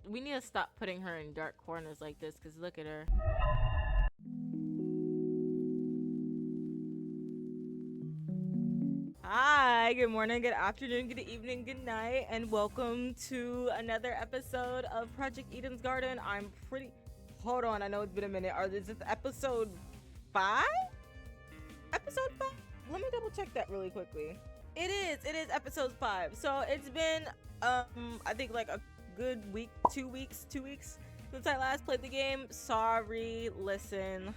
We need to stop putting her in dark corners like this, because look at her. Hi, good morning, good afternoon, good evening, good night, and welcome to another episode of Project Eden's Garden. Hold on, I know it's been a minute. Is this episode 5? Episode 5? Let me double check that really quickly. It is episode 5. So it's been, I think like a good week, 2 weeks since I last played the game. Sorry, listen,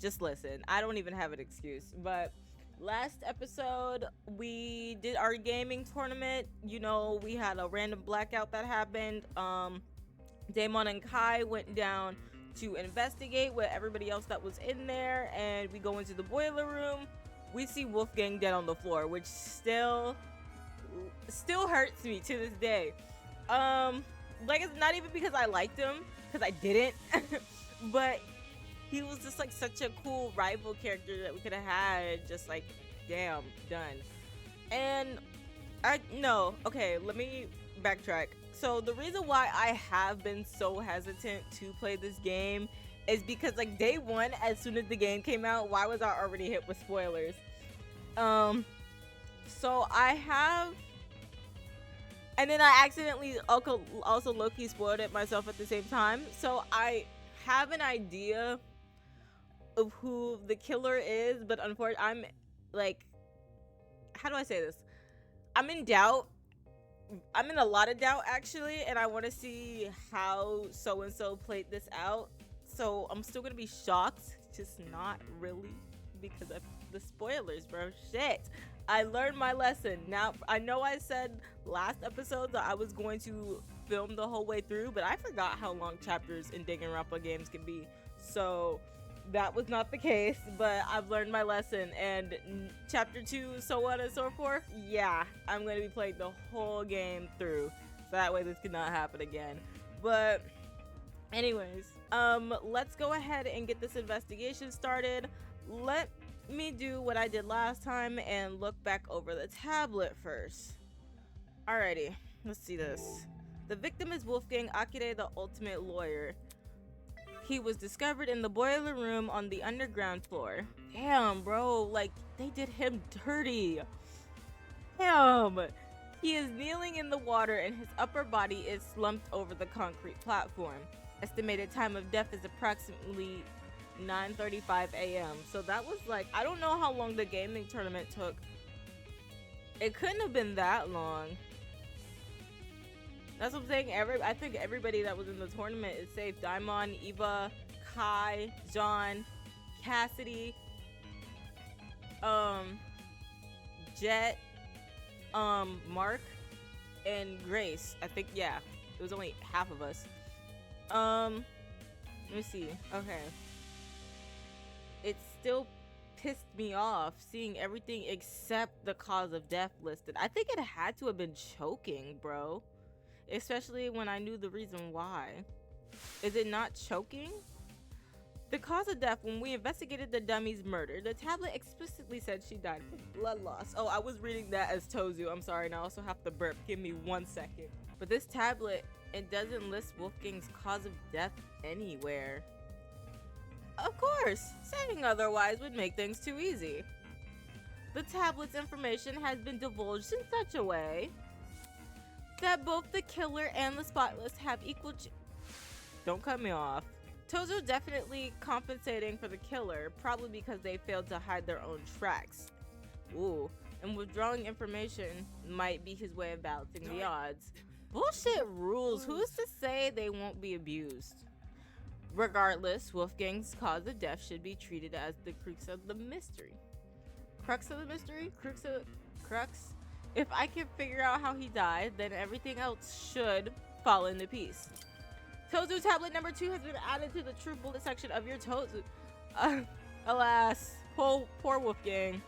just listen. I don't even have an excuse, but last episode we did our gaming tournament. You know, we had a random blackout that happened. Damon and Kai went down to investigate with everybody else that was in there, and we go into the boiler room. We see Wolfgang dead on the floor, which still hurts me to this day. Like, it's not even because I liked him, because I didn't, but he was just like such a cool rival character that we could have had. Just like, damn, done. And okay, let me backtrack. So the reason why I have been so hesitant to play this game is because like day one, as soon as the game came out, why was I already hit with spoilers? So I have, and then I accidentally also low-key spoiled it myself at the same time. So I have an idea of who the killer is, but unfortunately, I'm like, how do I say this? I'm in doubt. I'm in a lot of doubt actually, and I want to see how so-and-so played this out. So I'm still gonna be shocked, just not really because of the spoilers, bro. Shit. I learned my lesson. Now, I know I said last episode that I was going to film the whole way through, but I forgot how long chapters in Danganronpa games can be. So that was not the case, but I've learned my lesson. And chapter 2, so on and so forth, yeah, I'm going to be playing the whole game through. So that way this could not happen again. But anyways, let's go ahead and get this investigation started. Let me do what I did last time and look back over the tablet first. Alrighty, let's see this. The victim is Wolfgang Akire, the ultimate lawyer. He was discovered in the boiler room on the underground floor. Damn, bro, like, they did him dirty. Damn. He is kneeling in the water and his upper body is slumped over the concrete platform. Estimated time of death is approximately 9:35 a.m. So that was like, I don't know how long the gaming tournament took. It couldn't have been that long. That's what I'm saying. I think everybody that was in the tournament is safe. Daimon, Eva, Kai, John, Cassidy, Jet, Mark, and Grace. I think, yeah, it was only half of us. Let me see. Okay. It still pissed me off seeing everything except the cause of death listed. I think it had to have been choking, bro. Especially when I knew the reason why. Is it not choking? The cause of death: when we investigated the dummy's murder, the tablet explicitly said she died from blood loss. Oh, I was reading that as Tozu. I'm sorry, and I also have to burp. Give me 1 second. But this tablet, it doesn't list Wolfgang's cause of death anywhere. Of course, saying otherwise would make things too easy. The tablet's information has been divulged in such a way that both the killer and the spotless have equal Don't cut me off. Tozo definitely compensating for the killer, probably because they failed to hide their own tracks. Ooh, and withdrawing information might be his way of balancing the odds. Bullshit rules. Who's to say they won't be abused? Regardless, Wolfgang's cause of death should be treated as the crux of the mystery. Crux of the mystery? Crux? If I can figure out how he died, then everything else should fall into piece. Tozu tablet number 2 has been added to the true bullet section of your Tozu. Alas, poor Wolfgang.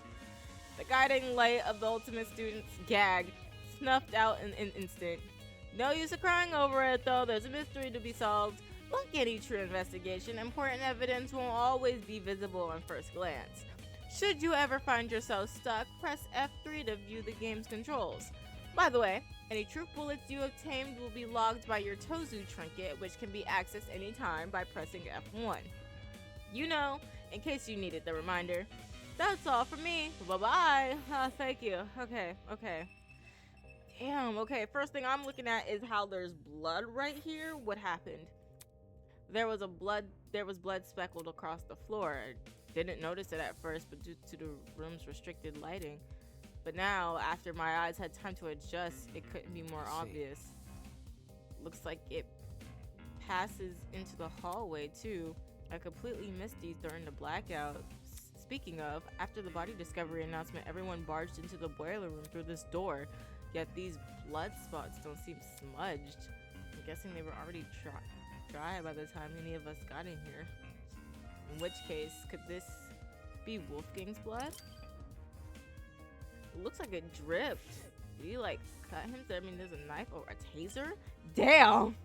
The guiding light of the ultimate student's gag snuffed out in an instant. No use of crying over it though, there's a mystery to be solved. Like any true investigation, important evidence won't always be visible on first glance. Should you ever find yourself stuck, press F3 to view the game's controls. By the way, any troop bullets you have tamed will be logged by your Tozu trinket, which can be accessed anytime by pressing F1. You know, in case you needed the reminder. That's all for me. Bye-bye. Thank you. Okay. Damn, okay. First thing I'm looking at is how there's blood right here. What happened? There was blood speckled across the floor. I didn't notice it at first, but due to the room's restricted lighting. But now, after my eyes had time to adjust, it couldn't be more obvious. Looks like it passes into the hallway too. I completely missed these during the blackout. Speaking of, after the body discovery announcement, everyone barged into the boiler room through this door. Yet these blood spots don't seem smudged. I'm guessing they were already dry by the time any of us got in here. In which case, could this be Wolfgang's blood? It looks like it dripped. Did he like cut him? I mean, there's a knife or a taser? Damn!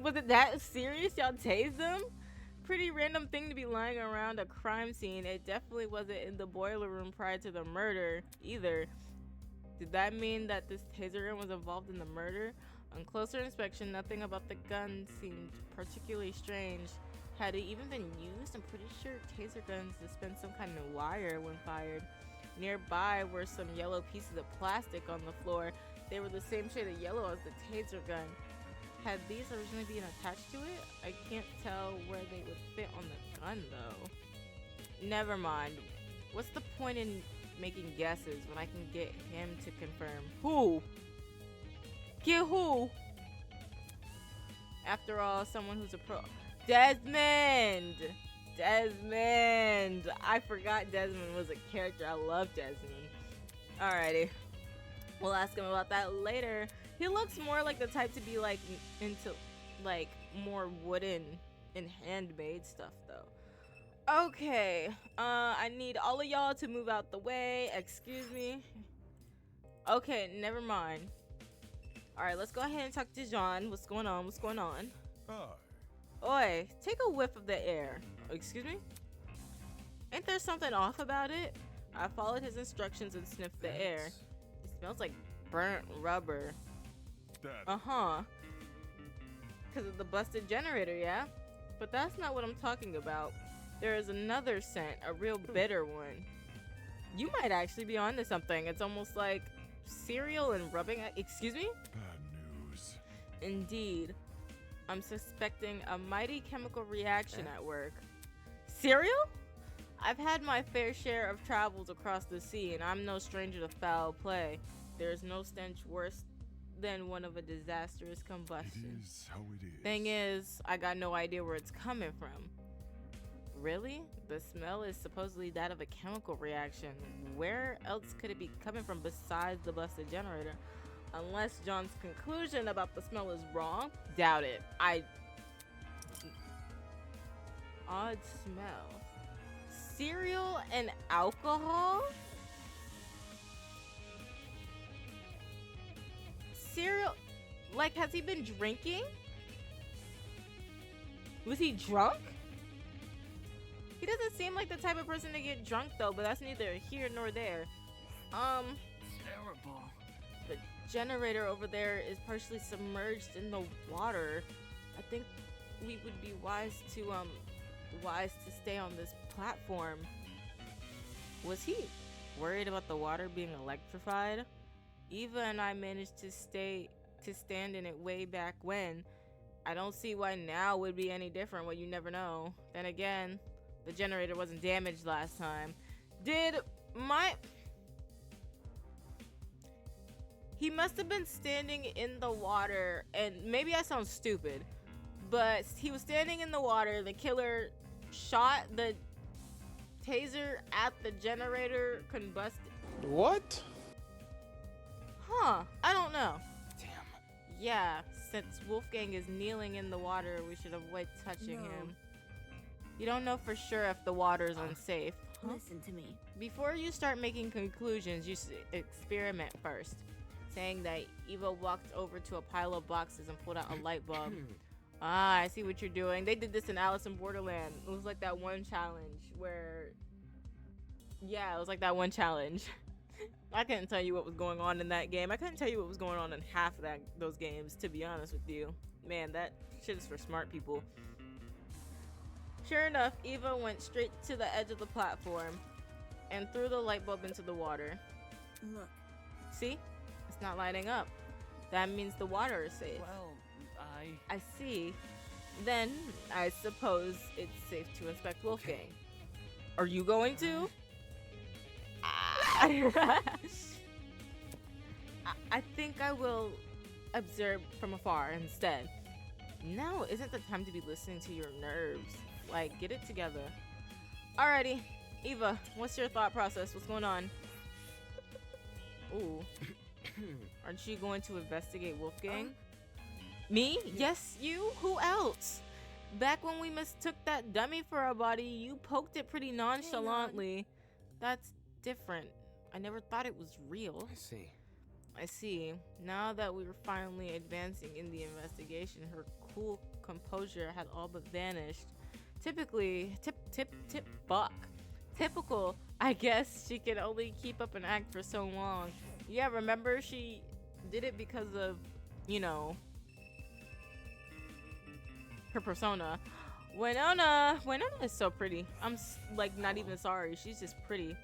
Was it that serious? Y'all tased him? Pretty random thing to be lying around a crime scene. It definitely wasn't in the boiler room prior to the murder either. Did that mean that this taser gun was involved in the murder? On closer inspection, nothing about the gun seemed particularly strange. Had it even been used? I'm pretty sure taser guns dispense some kind of wire when fired. Nearby were some yellow pieces of plastic on the floor. They were the same shade of yellow as the taser gun. Had these originally been attached to it? I can't tell where they would fit on the gun though. Never mind. What's the point in making guesses when I can get him to confirm? Who? Get who? After all, someone who's a pro. Desmond! Desmond! I forgot Desmond was a character. I love Desmond. Alrighty. We'll ask him about that later. He looks more like the type to be like into like more wooden and handmade stuff though. Okay. I need all of y'all to move out the way. Excuse me. Okay, never mind. Alright, let's go ahead and talk to John. What's going on? What's going on? Oi, take a whiff of the air. Excuse me? Ain't there something off about it? I followed his instructions and sniffed the air. It smells like burnt rubber. Uh-huh. Because of the busted generator, yeah? But that's not what I'm talking about. There is another scent, a real bitter one. You might actually be onto something. It's almost like cereal and rubbing. Excuse me? Bad news. Indeed. I'm suspecting a mighty chemical reaction at work. Cereal? I've had my fair share of travels across the sea, and I'm no stranger to foul play. There's no stench worse than one of a disastrous combustion. It is how it is. Thing is, I got no idea where it's coming from. Really? The smell is supposedly that of a chemical reaction. Where else could it be coming from besides the busted generator? Unless John's conclusion about the smell is wrong. Doubt it. Odd smell. Cereal and alcohol? Cereal? Like, has he been drinking? Was he drunk? He doesn't seem like the type of person to get drunk though, but that's neither here nor there. Terrible. The generator over there is partially submerged in the water. I think we would be wise to stay on this platform. Was he worried about the water being electrified? Eva and I managed to stand in it way back when. I don't see why now would be any different. Well, you never know. Then again, the generator wasn't damaged last time. He must have been standing in the water, and maybe I sound stupid, but he was standing in the water. The killer shot the taser at the generator, combusted. What? Huh, I don't know. Damn. Yeah, since Wolfgang is kneeling in the water, we should avoid touching him. You don't know for sure if the water is unsafe. Listen to me. Before you start making conclusions, you should experiment first. Saying that Eva walked over to a pile of boxes and pulled out a light bulb. Ah, I see what you're doing. They did this in Alice in Borderland. It was like that one challenge where... Yeah, it was like that one challenge. I couldn't tell you what was going on in that game. I couldn't tell you what was going on in half of those games, to be honest with you. Man, that shit is for smart people. Sure enough, Eva went straight to the edge of the platform and threw the light bulb into the water. Look. See? It's not lighting up. That means the water is safe. Well, I see. Then, I suppose it's safe to inspect Wolfgang. Are you going to? I think I will observe from afar instead. Now isn't the time to be listening to your nerves. Like, get it together. Alrighty, Eva, what's your thought process? What's going on? Ooh. Aren't you going to investigate Wolfgang? Me? Yes, you? Who else? Back when we mistook that dummy for a body, you poked it pretty nonchalantly. That's different. I never thought it was real. I see. Now that we were finally advancing in the investigation, her cool composure had all but vanished. Typical. I guess she could only keep up an act for so long. Yeah, remember she did it because of, you know, her persona. Winona is so pretty. I'm like not even sorry. She's just pretty.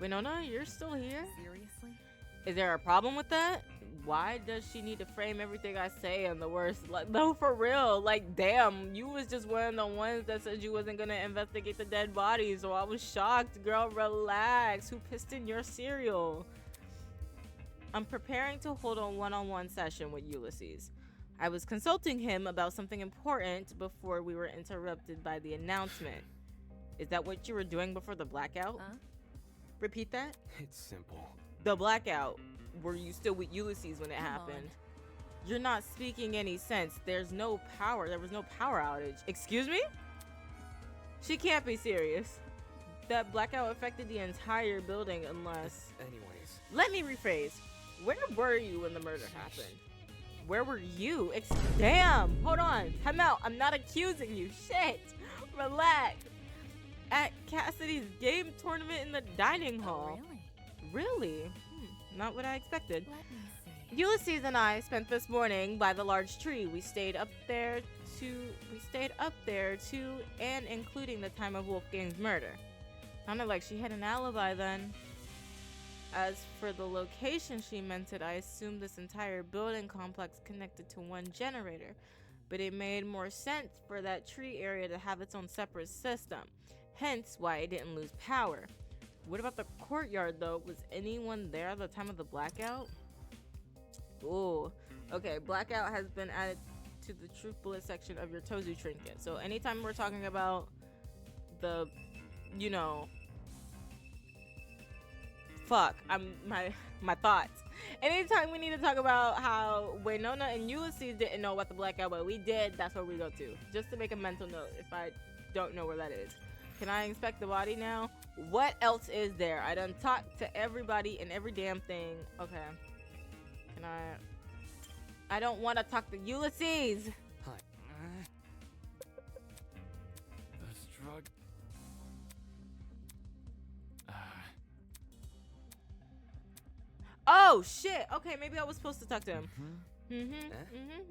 Winona, you're still here? Seriously? Is there a problem with that? Why does she need to frame everything I say in the worst? Like, no, for real. Like, damn, you was just one of the ones that said you wasn't gonna investigate the dead bodies, so I was shocked. Girl, relax. Who pissed in your cereal? I'm preparing to hold a one-on-one session with Ulysses. I was consulting him about something important before we were interrupted by the announcement. Is that what you were doing before the blackout? Repeat that? It's simple. The blackout. Were you still with Ulysses when it happened? You're not speaking any sense. There's no power. There was no power outage. Excuse me? She can't be serious. That blackout affected the entire building unless... Anyways. Let me rephrase. Where were you when the murder happened? Where were you? Damn! Hold on. Time out. I'm not accusing you. Shit. Relax. At Cassidy's game tournament in the dining hall. Really? Not what I expected. Let me see. Ulysses and I spent this morning by the large tree. We stayed up there too, and including the time of Wolfgang's murder. Sounded like she had an alibi then. As for the location she mentioned, I assumed this entire building complex connected to one generator, but it made more sense for that tree area to have its own separate system, hence why it didn't lose power. What about the courtyard though? Was anyone there at the time of the blackout? Ooh, okay, blackout has been added to the truth bullet section of your Tozu trinket. So anytime we're talking about the, you know, my thoughts. Anytime we need to talk about how Winona and Ulysses didn't know about the blackout, but we did, that's where we go to. Just to make a mental note if I don't know where that is. Can I inspect the body now? What else is there? I done talked to everybody and every damn thing. Okay. Can I don't want to talk to Ulysses. Hi. This drug. Oh shit. Okay, maybe I was supposed to talk to him.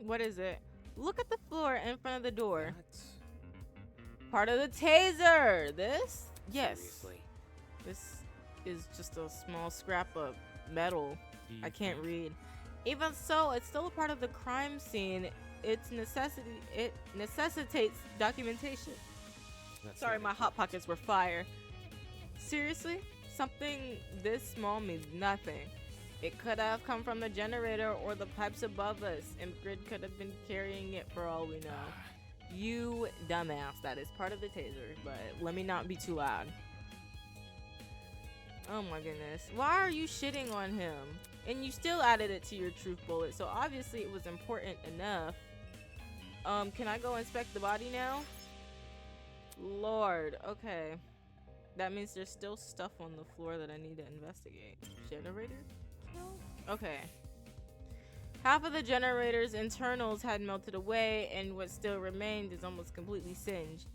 What is it? Look at the floor in front of the door. What? Part of the taser. This? Yes. Seriously? This is just a small scrap of metal. I can't read. Even so, it's still a part of the crime scene. It necessitates documentation. That's Sorry, not my it. hot pockets were fire. Seriously? Something this small means nothing. It could have come from the generator or the pipes above us, and Grid could have been carrying it for all we know. You dumbass, that is part of the taser, but let me not be too loud. Oh my goodness. Why are you shitting on him? And you still added it to your truth bullet, so obviously it was important enough. Can I go inspect the body now? Lord, okay. That means there's still stuff on the floor that I need to investigate. Generator? Okay. Half of the generator's internals had melted away, and what still remained is almost completely singed.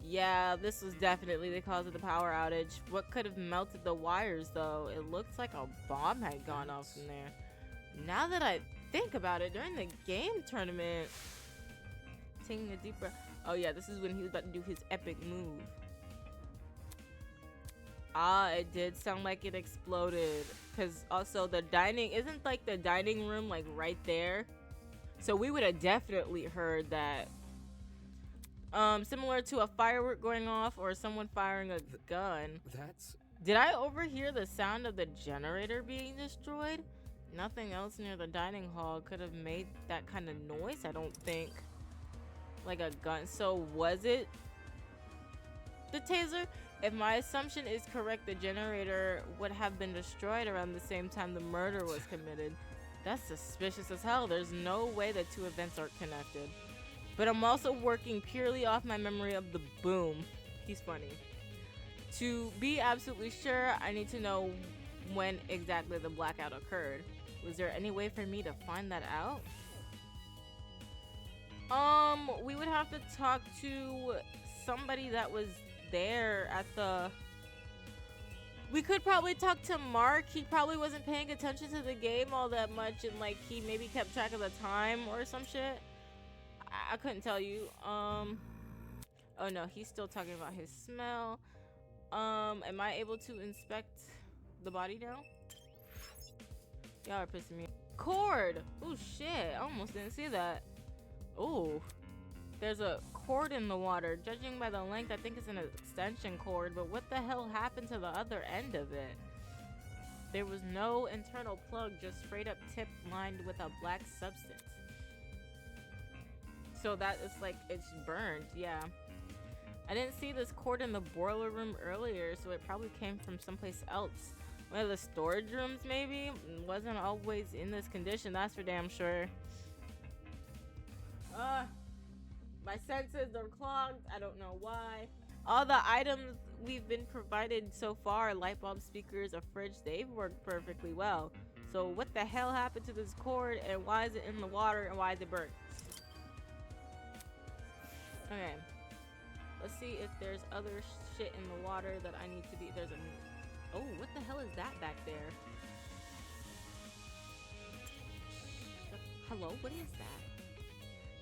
Yeah, this was definitely the cause of the power outage. What could have melted the wires, though? It looks like a bomb had gone off in there. Now that I think about it, during the game tournament, taking a deep breath. Oh yeah, this is when he was about to do his epic move. Ah, it did sound like it exploded. Cause also the dining, isn't like the dining room like right there? So we would have definitely heard that. Similar to a firework going off or someone firing a gun. That's... Did I overhear the sound of the generator being destroyed? Nothing else near the dining hall could have made that kind of noise, I don't think. Like a gun. So was it the taser? If my assumption is correct, the generator would have been destroyed around the same time the murder was committed. That's suspicious as hell. There's no way the two events are connected. But I'm also working purely off my memory of the boom. He's funny. To be absolutely sure, I need to know when exactly the blackout occurred. Was there any way for me to find that out? We would have to talk to somebody that was there at the... We could probably talk to Mark. He probably wasn't paying attention to the game all that much, and like he maybe kept track of the time or some shit. I couldn't tell you. Oh no, he's still talking about his smell. Am I able to inspect the body now? Y'all are pissing me off. Cord! Oh shit, I almost didn't see that. Oh, there's a cord in the water. Judging by the length, I think it's an extension cord, but what the hell happened to the other end of it? There was no internal plug, just straight up tip lined with a black substance. So that is like, it's burned, yeah. I didn't see this cord in the boiler room earlier, so it probably came from someplace else. One of the storage rooms, maybe? Wasn't always in this condition, that's for damn sure. My senses are clogged, I don't know why. All the items we've been provided so far, light bulb, speakers, a fridge, they've worked perfectly well. So what the hell happened to this cord, and why is it in the water, and why is it burnt? Okay. Let's see if there's other shit in the water that I need to be... There's a... Oh, what the hell is that back there? Hello? What is that?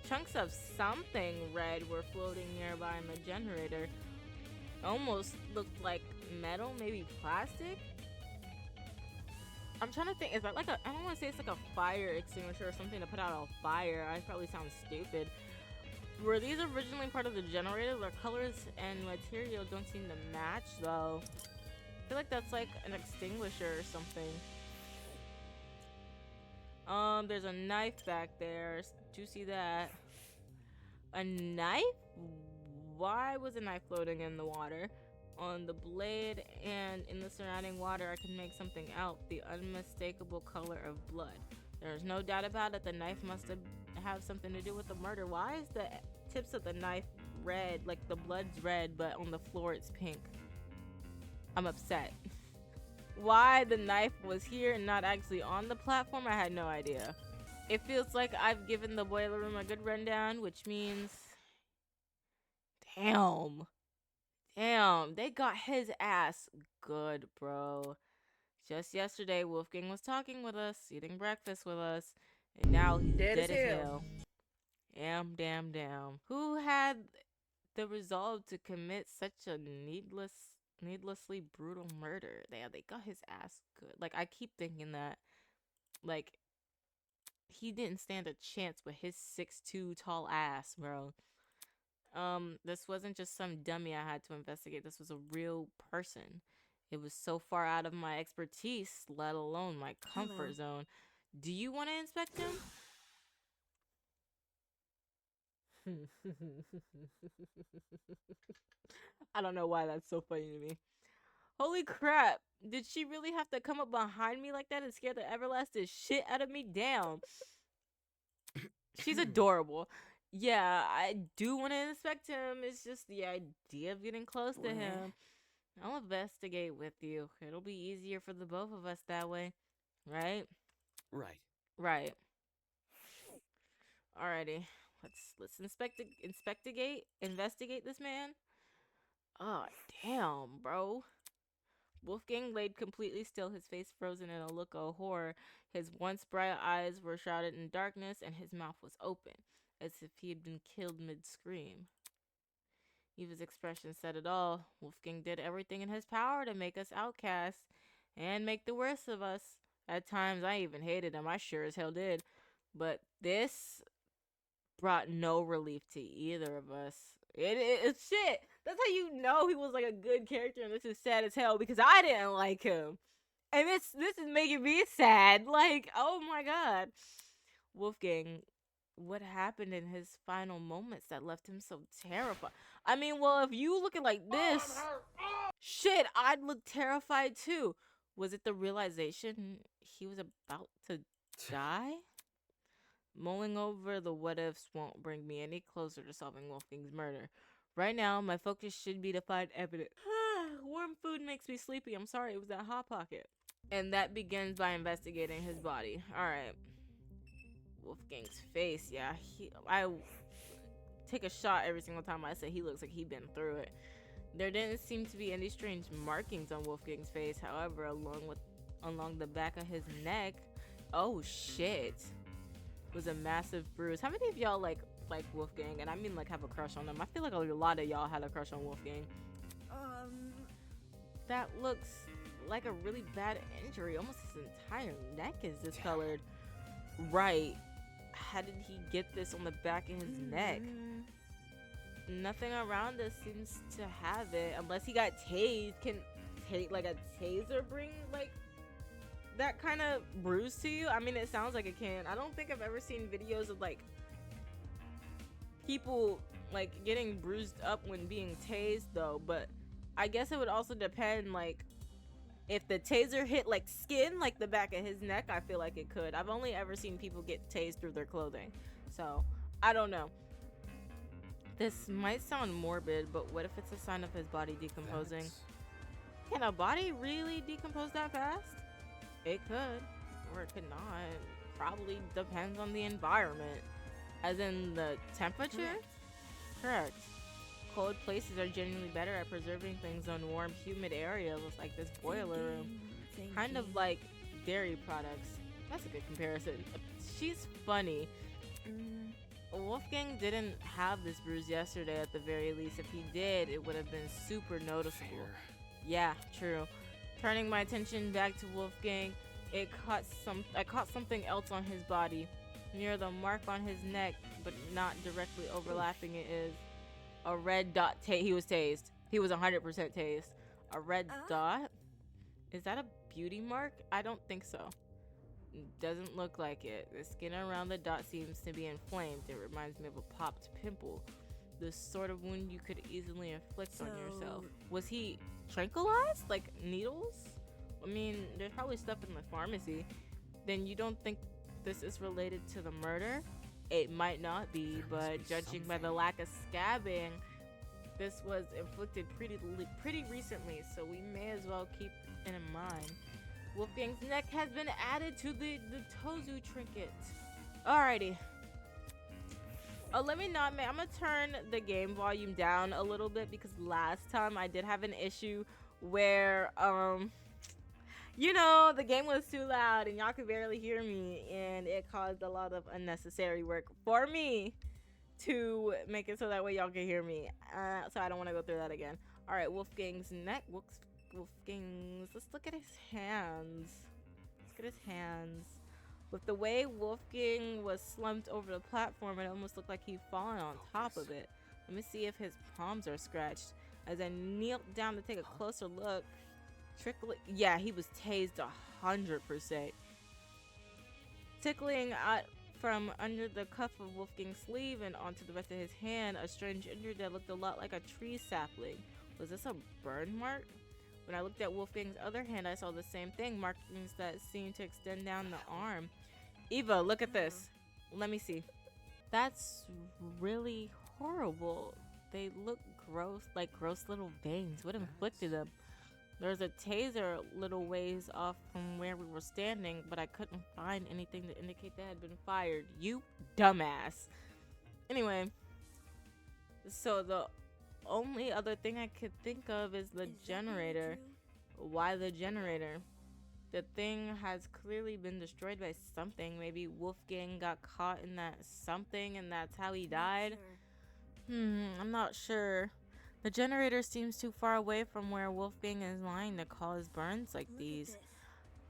Chunks of something red were floating nearby in the generator. Almost looked like metal, maybe plastic? I'm trying to think. Is that like a... I don't want to say it's like a fire extinguisher or something to put out a fire. I probably sound stupid. Were these originally part of the generator? Their colors and material don't seem to match, though. I feel like that's like an extinguisher or something. There's a knife back there. Do you see that? A knife? Why was a knife floating in the water? On the blade and in the surrounding water, I can make something out. The unmistakable color of blood. There's no doubt about it. The knife must have something to do with the murder. Why is the tips of the knife red? Like the blood's red, but on the floor it's pink. I'm upset. Why the knife was here and not actually on the platform, I had no idea. It feels like I've given the boiler room a good rundown, which means... Damn, they got his ass good, bro. Just yesterday, Wolfgang was talking with us, eating breakfast with us, and now he's dead as hell. Damn. Who had the resolve to commit such a needlessly brutal murder? They got his ass good. Like, I keep thinking that, like, he didn't stand a chance with his 6'2" tall ass, bro. This wasn't just some dummy I had to investigate. This was a real person. It was so far out of my expertise, let alone my comfort zone. Do you want to inspect him? I don't know why that's so funny to me. Holy crap. Did she really have to come up behind me like that and scare the everlasting shit out of me? Damn. She's adorable. Yeah, I do want to inspect him. It's just the idea of getting close to him. I'll investigate with you. It'll be easier for the both of us that way. Right? Right. Alrighty. Let's investigate this man. Oh, damn, bro. Wolfgang laid completely still, his face frozen in a look of horror. His once bright eyes were shrouded in darkness, and his mouth was open, as if he had been killed mid-scream. Eva's expression said it all. Wolfgang did everything in his power to make us outcasts and make the worst of us. At times, I even hated him. I sure as hell did. But this brought no relief to either of us. It's shit. That's how you know he was like a good character, and this is sad as hell because I didn't like him, and this is making me sad. Like, oh my god, Wolfgang, what happened in his final moments that left him so terrified? I mean, well, if you looking like this, shit, I'd look terrified too. Was it the realization he was about to die? Mulling over the what ifs won't bring me any closer to solving Wolfgang's murder. Right now, my focus should be to find evidence. Warm food makes me sleepy. I'm sorry, it was that Hot Pocket. And that begins by investigating his body. Alright. Wolfgang's face, yeah. I take a shot every single time I say he looks like he'd been through it. There didn't seem to be any strange markings on Wolfgang's face. However, along the back of his neck, oh shit, was a massive bruise. How many of y'all like Wolfgang? And I mean like have a crush on him. I feel like a lot of y'all had a crush on Wolfgang. That looks like a really bad injury. Almost his entire neck is discolored. Right. How did he get this on the back of his neck? Nothing around us seems to have it, unless he got tased. Can like a taser bring like that kind of bruise to you? I mean, it sounds like it can. I don't think I've ever seen videos of like people like getting bruised up when being tased though, but I guess it would also depend, like if the taser hit like skin, like the back of his neck, I feel like it could. I've only ever seen people get tased through their clothing, so I don't know. This might sound morbid, but what if it's a sign of his body decomposing? Can a body really decompose that fast? It could, or it could not. Probably depends on the environment. As in the temperature? Correct. Cold places are generally better at preserving things on warm, humid areas like this boiler room. Kind of like dairy products. That's a good comparison. She's funny. Wolfgang didn't have this bruise yesterday at the very least. If he did, it would have been super noticeable. Yeah, true. Turning my attention back to Wolfgang, I caught something else on his body. Near the mark on his neck, but not directly overlapping it, is a red dot. He was tased. He was 100% tased. A red dot? Is that a beauty mark? I don't think so. Doesn't look like it. The skin around the dot seems to be inflamed. It reminds me of a popped pimple. The sort of wound you could easily inflict on yourself. Was he tranquilized? Like needles? I mean, there's probably stuff in the pharmacy. Then you don't think this is related to the murder? It might not be, but judging by the lack of scabbing, this was inflicted pretty recently, so we may as well keep it in mind. Wolfgang's neck has been added to the Tozu trinket. Alrighty. Oh, let me not, man. I'm gonna turn the game volume down a little bit because last time I did have an issue where, you know, the game was too loud and y'all could barely hear me, and it caused a lot of unnecessary work for me to make it so that way y'all can hear me. So I don't want to go through that again. Alright, Wolfgang's neck. Let's look at his hands. Let's look at his hands. With the way Wolfgang was slumped over the platform, it almost looked like he'd fallen on top of it. Let me see if his palms are scratched. As I knelt down to take a closer look, yeah, he was tased 100%. Tickling out from under the cuff of Wolfgang's sleeve and onto the rest of his hand, a strange injury that looked a lot like a tree sapling. Was this a burn mark? When I looked at Wolfgang's other hand, I saw the same thing, markings that seemed to extend down the arm. Eva, look at this. Let me see. That's really horrible. They look gross, like gross little veins. What inflicted them? There's a taser a little ways off from where we were standing, but I couldn't find anything to indicate that had been fired. You dumbass. Anyway, so the only other thing I could think of is the generator. Why the generator? The thing has clearly been destroyed by something. Maybe Wolfgang got caught in that something and that's how he died. I'm not sure. The generator seems too far away from where Wolfgang is lying to cause burns like these.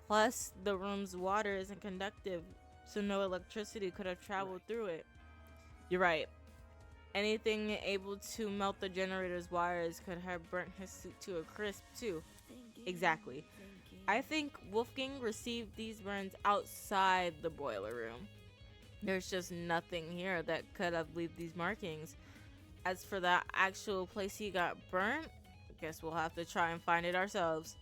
Plus, the room's water isn't conductive, so no electricity could have traveled through it. You're right. Anything able to melt the generator's wires could have burnt his suit to a crisp, too. Exactly. I think Wolfgang received these burns outside the boiler room. There's just nothing here that could have left these markings. As for the actual place he got burnt, I guess we'll have to try and find it ourselves.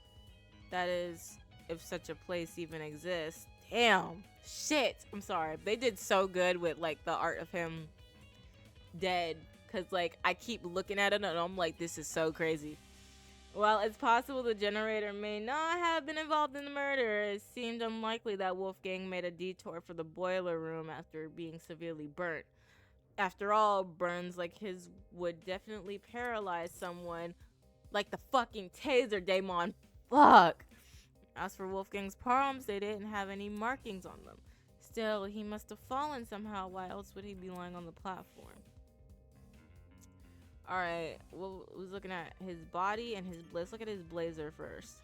That is, if such a place even exists. Damn. Shit. I'm sorry. They did so good with, like, the art of him dead. Because, like, I keep looking at it and I'm like, this is so crazy. While it's possible the generator may not have been involved in the murder, it seemed unlikely that Wolfgang made a detour for the boiler room after being severely burnt. After all, burns like his would definitely paralyze someone, like the fucking taser Damon. Fuck! As for Wolfgang's palms, they didn't have any markings on them. Still, he must have fallen somehow. Why else would he be lying on the platform? Alright, well, I was looking at his body and let's look at his blazer first.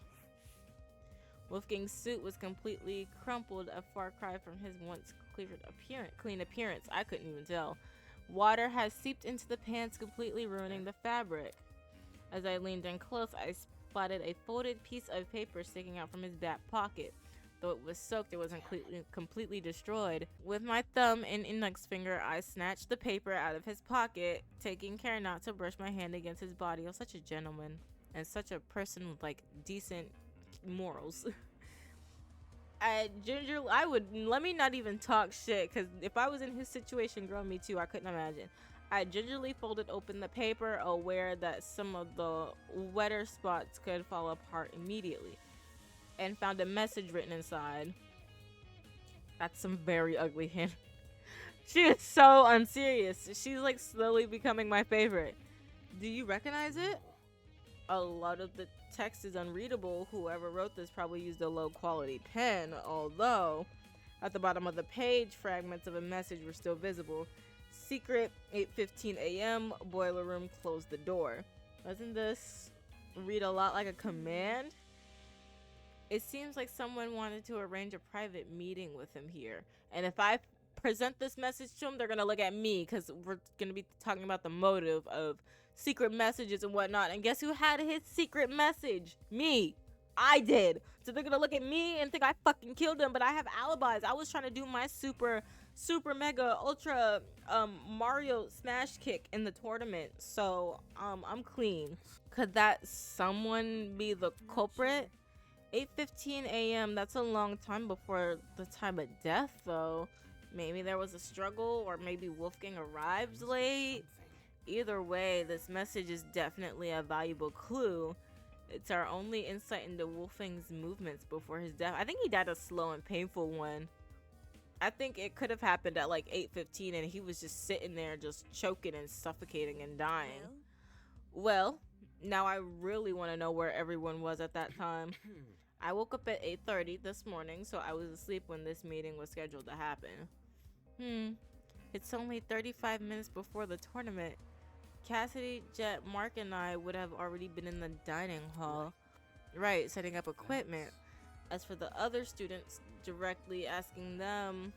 Wolfgang's suit was completely crumpled, a far cry from his once clean appearance. I couldn't even tell. Water has seeped into the pants, completely ruining the fabric. As I leaned in close, I spotted a folded piece of paper sticking out from his back pocket. Though it was soaked, it wasn't completely destroyed. With my thumb and index finger, I snatched the paper out of his pocket, taking care not to brush my hand against his body. Oh, such a gentleman. And such a person with, like, decent morals. I would, let me not even talk shit, because if I was in his situation, girl, me too, I couldn't imagine. I gingerly folded open the paper, aware that some of the wetter spots could fall apart immediately, and found a message written inside. That's some very ugly hint. She is so unserious. She's like slowly becoming my favorite. Do you recognize it? A lot of the text is unreadable. Whoever wrote this probably used a low quality pen, although at the bottom of the page, fragments of a message were still visible. Secret, 8:15 a.m., boiler room, close the door. Doesn't this read a lot like a command? It seems like someone wanted to arrange a private meeting with him here. And if I present this message to him, they're going to look at me because we're going to be talking about the motive of secret messages and whatnot. And guess who had his secret message? Me. I did. So they're going to look at me and think I fucking killed him, but I have alibis. I was trying to do my super mega ultra Mario smash kick in the tournament. So I'm clean. Could that someone be the culprit? 8:15 a.m. That's a long time before the time of death, though. Maybe there was a struggle, or maybe Wolfgang arrived late. Either way, this message is definitely a valuable clue. It's our only insight into Wolfgang's movements before his death. I think he died a slow and painful one. I think it could have happened at like 8:15 and he was just sitting there just choking and suffocating and dying. Well, now I really want to know where everyone was at that time. I woke up at 8:30 this morning, so I was asleep when this meeting was scheduled to happen. It's only 35 minutes before the tournament. Cassidy, Jet, Mark, and I would have already been in the dining hall. Right, setting up equipment. As for the other students, directly asking them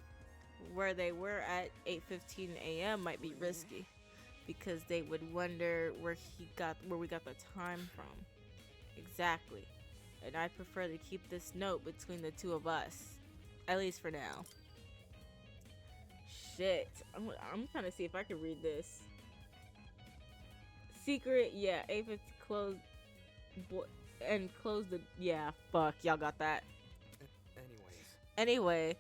where they were at 8:15 a.m. might be risky, because they would wonder where we got the time from. Exactly. And I'd prefer to keep this note between the two of us, at least for now. Shit, I'm trying to see if I can read this. Secret, yeah, 8:15 close, and close the, yeah, fuck, y'all got that. Anyway,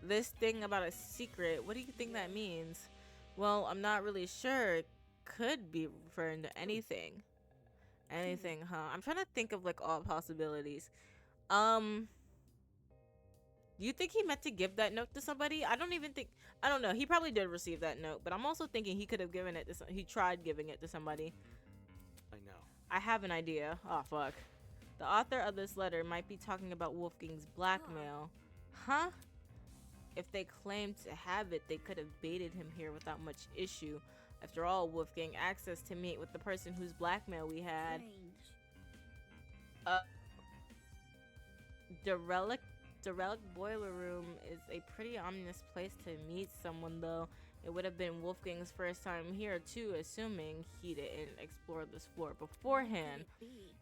this thing about a secret, what do you think that means? Well, I'm not really sure. It could be referring to anything. Anything, huh? I'm trying to think of like all possibilities. Do you think he meant to give that note to somebody? I don't know. He probably did receive that note, but I'm also thinking he could have given it to he tried giving it to somebody. I have an idea. Oh, fuck. The author of this letter might be talking about Wolfgang's blackmail. Huh? If they claimed to have it, they could have baited him here without much issue. After all, Wolfgang asked us to meet with the person whose blackmail we had. Uh, the relic boiler room is a pretty ominous place to meet someone, though. It would have been Wolfgang's first time here, too, assuming he didn't explore this floor beforehand.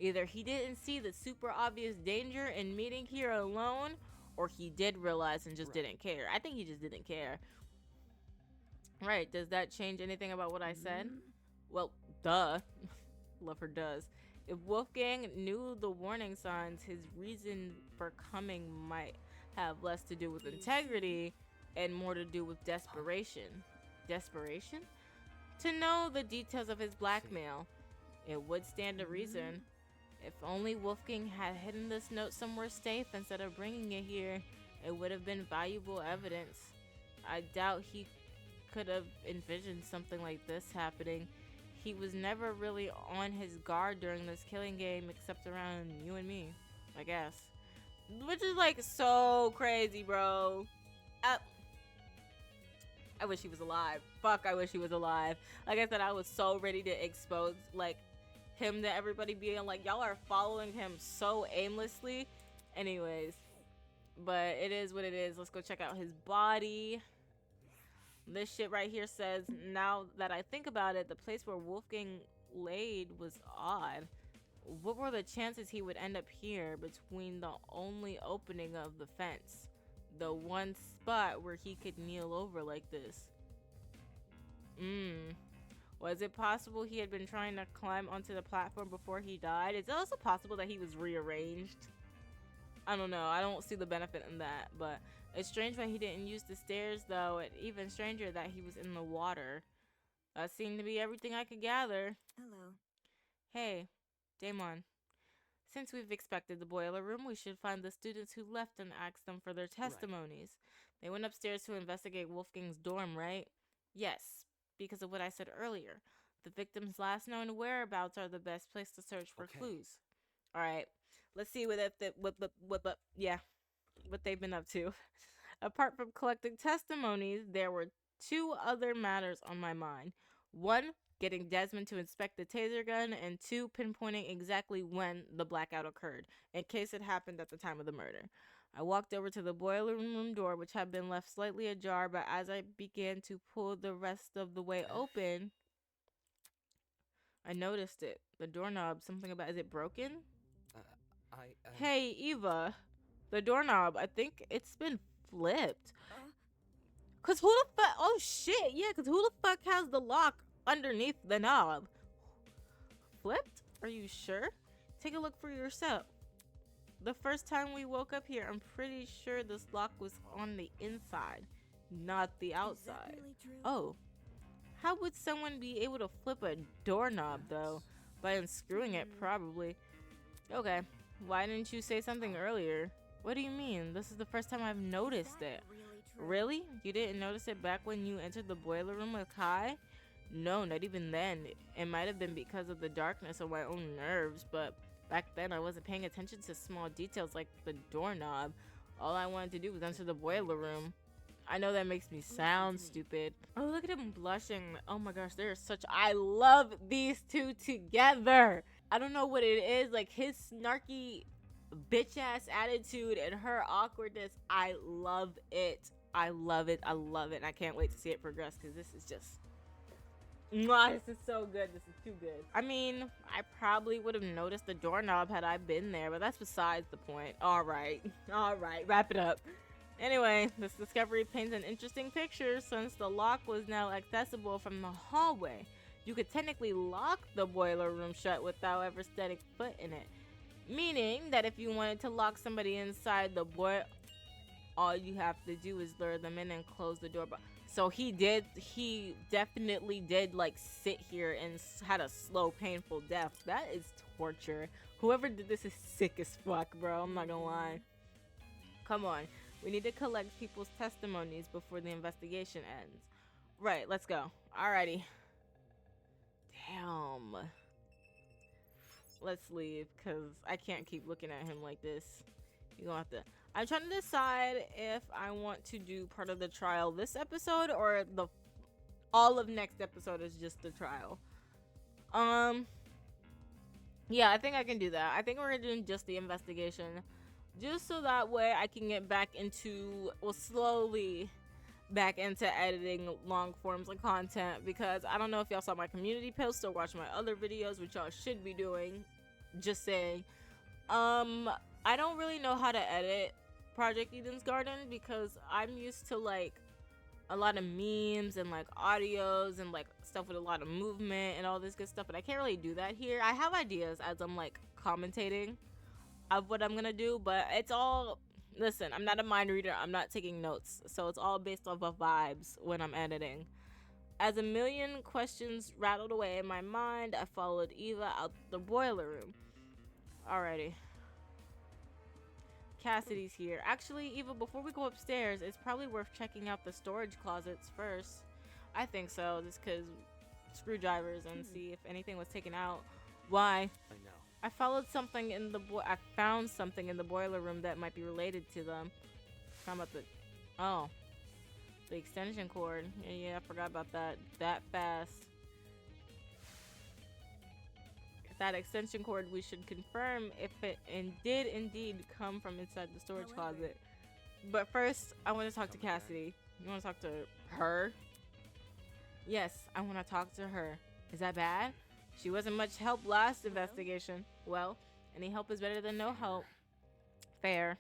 Either he didn't see the super obvious danger in meeting here alone, or he did realize and just didn't care. I think he just didn't care. Right, does that change anything about what I said? Well, duh. Love her does. If Wolfgang knew the warning signs, his reason for coming might have less to do with integrity and more to do with desperation. Desperation? To know the details of his blackmail. It would stand to reason. If only Wolfgang had hidden this note somewhere safe instead of bringing it here, it would have been valuable evidence. I doubt he could have envisioned something like this happening. He was never really on his guard during this killing game except around you and me, I guess. Which is like so crazy, bro. I wish he was alive. Fuck, I wish he was alive. Like I said, I was so ready to expose like him to everybody, being like, y'all are following him so aimlessly. Anyways, but it is what it is. Let's go check out his body. This shit right here says, now that I think about it, the place where Wolfgang laid was odd. What were the chances he would end up here between the only opening of the fence? The one spot where he could kneel over like this. Was it possible he had been trying to climb onto the platform before he died? Is it also possible that he was rearranged? I don't know. I don't see the benefit in that, but it's strange why he didn't use the stairs, though, and even stranger that he was in the water. That seemed to be everything I could gather. Hello. Hey, Damon. Since we've expected the boiler room, we should find the students who left and ask them for their testimonies. Right. They went upstairs to investigate Wolfgang's dorm, right? Yes, because of what I said earlier. The victim's last known whereabouts are the best place to search for clues. All right, let's see what they've been up to. Apart from collecting testimonies, there were two other matters on my mind. One, getting Desmond to inspect the taser gun, and two, pinpointing exactly when the blackout occurred, in case it happened at the time of the murder. I walked over to the boiler room door, which had been left slightly ajar, but as I began to pull the rest of the way open, I noticed it. The doorknob, something about, is it broken? Hey, Eva, the doorknob, I think it's been flipped. Cause who the fuck, oh shit, yeah, cause who the fuck has the lock underneath the knob? Flipped? Are you sure? Take a look for yourself. The first time we woke up here, I'm pretty sure this lock was on the inside, not the outside. Really true? Oh, how would someone be able to flip a doorknob though? By unscrewing it, probably. Okay, why didn't you say something earlier? What do you mean? This is the first time I've noticed it. Really? You didn't notice it back when you entered the boiler room with Kai? No, not even then. It might have been because of the darkness or my own nerves, but back then I wasn't paying attention to small details like the doorknob. All I wanted to do was enter the boiler room. I know that makes me sound stupid. Oh, look at him blushing. Oh my gosh, they're such... I love these two together. I don't know what it is. Like his snarky bitch ass attitude and her awkwardness. I love it. I love it. I love it. And I can't wait to see it progress because this is just... Mwah, this is so good. This is too good. I mean, I probably would have noticed the doorknob had I been there, but that's besides the point. Alright. Alright. Wrap it up. Anyway, this discovery paints an interesting picture since the lock was now accessible from the hallway. You could technically lock the boiler room shut without ever stepping foot in it. Meaning that if you wanted to lock somebody inside the boiler, all you have to do is lure them in and close the door. So he definitely did like sit here and had a slow, painful death. That is torture. Whoever did this is sick as fuck, bro. I'm not gonna lie. Come on. We need to collect people's testimonies before the investigation ends. Right, let's go. Alrighty. Damn. let's leave because I can't keep looking at him like this. You gonna have to. I'm trying to decide if I want to do part of the trial this episode or the all of next episode is just the trial. Yeah, I think I can do that. I think we're gonna do just the investigation, just so that way I can get back into, well, slowly back into editing long forms of content, because I don't know if y'all saw my community post or watched my other videos, which y'all should be doing. Just saying. I don't really know how to edit Project Eden's Garden because I'm used to like a lot of memes and like audios and like stuff with a lot of movement and all this good stuff, but I can't really do that here. I have ideas as I'm like commentating of what I'm gonna do, but it's all, listen, I'm not a mind reader, I'm not taking notes, so it's all based off of vibes when I'm editing. As a million questions rattled away in my mind, I followed Eva out the boiler room. Alrighty. Cassidy's here. Actually, Eva, before we go upstairs, it's probably worth checking out the storage closets first. I think so, just because screwdrivers and see if anything was taken out. Why? I know. I followed something in the I found something in the boiler room that might be related to them. How about the extension cord. Yeah, I forgot about that fast. That extension cord, we should confirm if it did indeed come from inside the storage closet. But first, I want to talk to Cassidy. You want to talk to her? Yes, I want to talk to her. Is that bad? She wasn't much help last investigation. Well, any help is better than no help. Fair.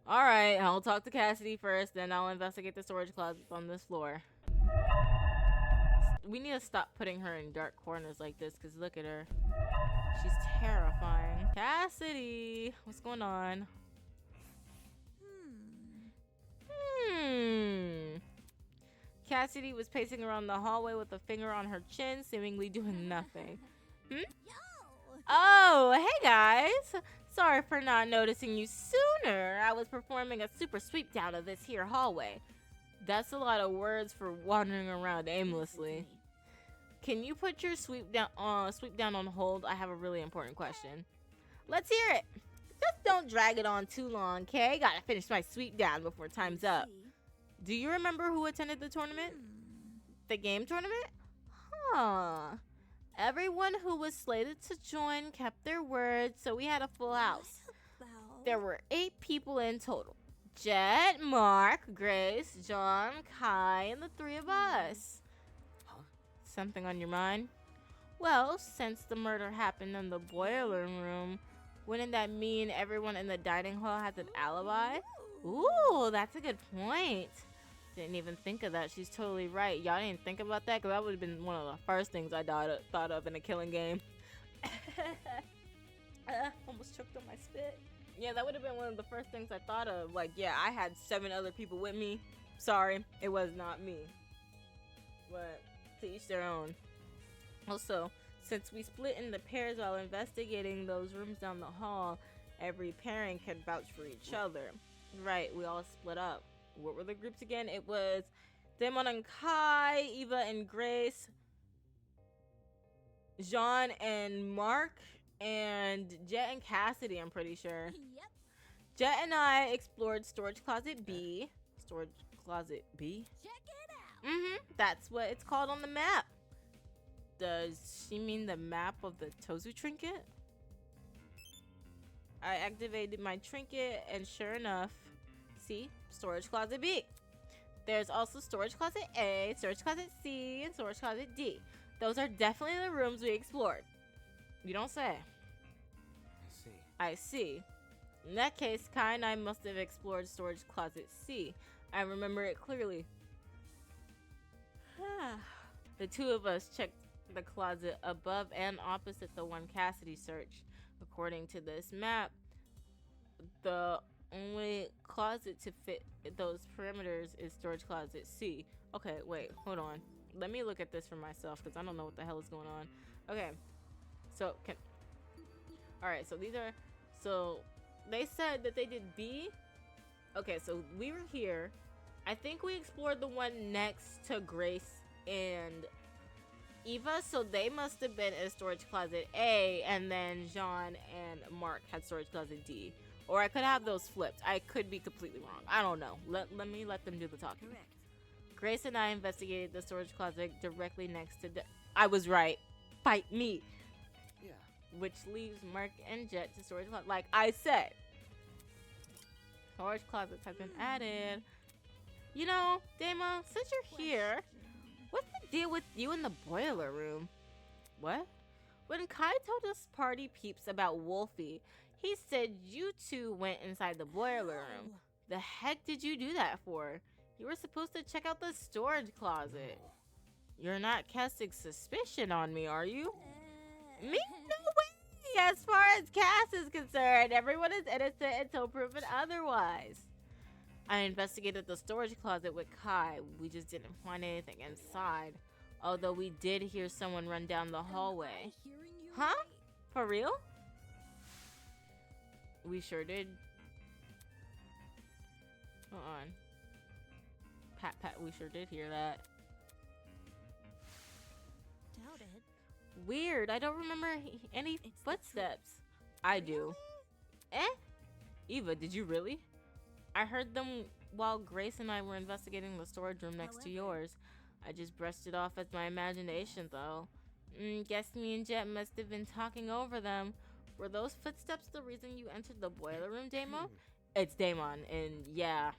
Alright, I'll talk to Cassidy first, then I'll investigate the storage closets on this floor. We need to stop putting her in dark corners like this, because look at her. She's terrifying. Cassidy! What's going on? Cassidy was pacing around the hallway with a finger on her chin, seemingly doing nothing. Oh, hey guys! Sorry for not noticing you sooner. I was performing a super sweep down of this here hallway. That's a lot of words for wandering around aimlessly. Can you put your sweep down on hold? I have a really important question. Let's hear it. Just don't drag it on too long, okay? Gotta finish my sweep down before time's up. Do you remember who attended the tournament? The game tournament? Huh. Everyone who was slated to join kept their word, so we had a full house. There were 8 people in total. Jet, Mark, Grace, John, Kai, and the 3 of us. Huh? Something on your mind? Well, since the murder happened in the boiler room, wouldn't that mean everyone in the dining hall has an alibi? Ooh, that's a good point. Didn't even think of that. She's totally right. Y'all didn't think about that? Because that would have been one of the first things I thought of in a killing game. Almost choked on my spit. Yeah, that would have been one of the first things I thought of. Like, yeah, I had 7 other people with me. Sorry, it was not me. But to each their own. Also, since we split into pairs while investigating those rooms down the hall, every pairing can vouch for each other. Right, we all split up. What were the groups again? It was Damon and Kai, Eva and Grace, Jean and Mark, and Jet and Cassidy, I'm pretty sure. Yep. Jet and I explored Storage Closet B. Storage Closet B? Check it out. That's what it's called on the map. Does she mean the map of the Tozu trinket? I activated my trinket, and sure enough, see? Storage Closet B. There's also Storage Closet A, Storage Closet C, and Storage Closet D. Those are definitely the rooms we explored. You don't say. I see. In that case, Kai and I must have explored Storage Closet C. I remember it clearly. The 2 of us checked the closet above and opposite the one Cassidy searched. According to this map, the only closet to fit those perimeters is Storage Closet C. Okay, wait, hold on. Let me look at this for myself because I don't know what the hell is going on. Okay, so alright, so these are, so they said that they did B. Okay, so we were here. I think we explored the one next to Grace and Eva, so they must have been in storage closet A, and then Jean and Mark had storage closet D. Or I could have those flipped. I could be completely wrong. I don't know. Let me let them do the talking. Correct. Grace and I investigated the storage closet directly next to I was right. Fight me. Yeah. Which leaves Mark and Jet to storage closet. Like I said. Storage closets have been added. You know, Dama, since you're here, what's the deal with you in the boiler room? What? When Kai told us party peeps about Wolfie, he said you two went inside the boiler room. The heck did you do that for? You were supposed to check out the storage closet. You're not casting suspicion on me, are you? Me? No way! As far as Cass is concerned, everyone is innocent until proven otherwise. I investigated the storage closet with Kai. We just didn't find anything inside. Although we did hear someone run down the hallway. Huh? For real? We sure did. Hold on. Pat, we sure did hear that. Doubt it. Weird, I don't remember any It's the footsteps. I do. Eh? Eva, did you really? I heard them while Grace and I were investigating the storage room next to yours. I just brushed it off as my imagination, though. Guess me and Jet must have been talking over them. Were those footsteps the reason you entered the boiler room, Damon? It's Damon, and yeah.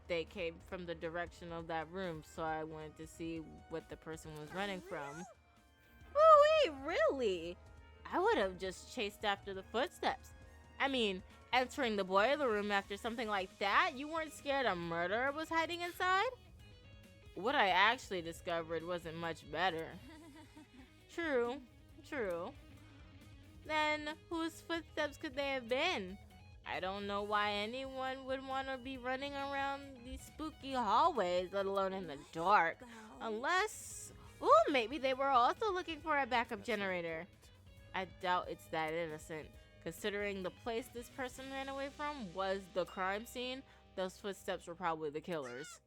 They came from the direction of that room, so I wanted to see what the person was running from. Oh, wait, really? I would have just chased after the footsteps. I mean, entering the boiler room after something like that, you weren't scared a murderer was hiding inside? What I actually discovered wasn't much better. True. Then, whose footsteps could they have been? I don't know why anyone would want to be running around these spooky hallways, let alone in the dark. Unless, maybe they were also looking for a backup generator. I doubt it's that innocent. Considering the place this person ran away from was the crime scene, those footsteps were probably the killers.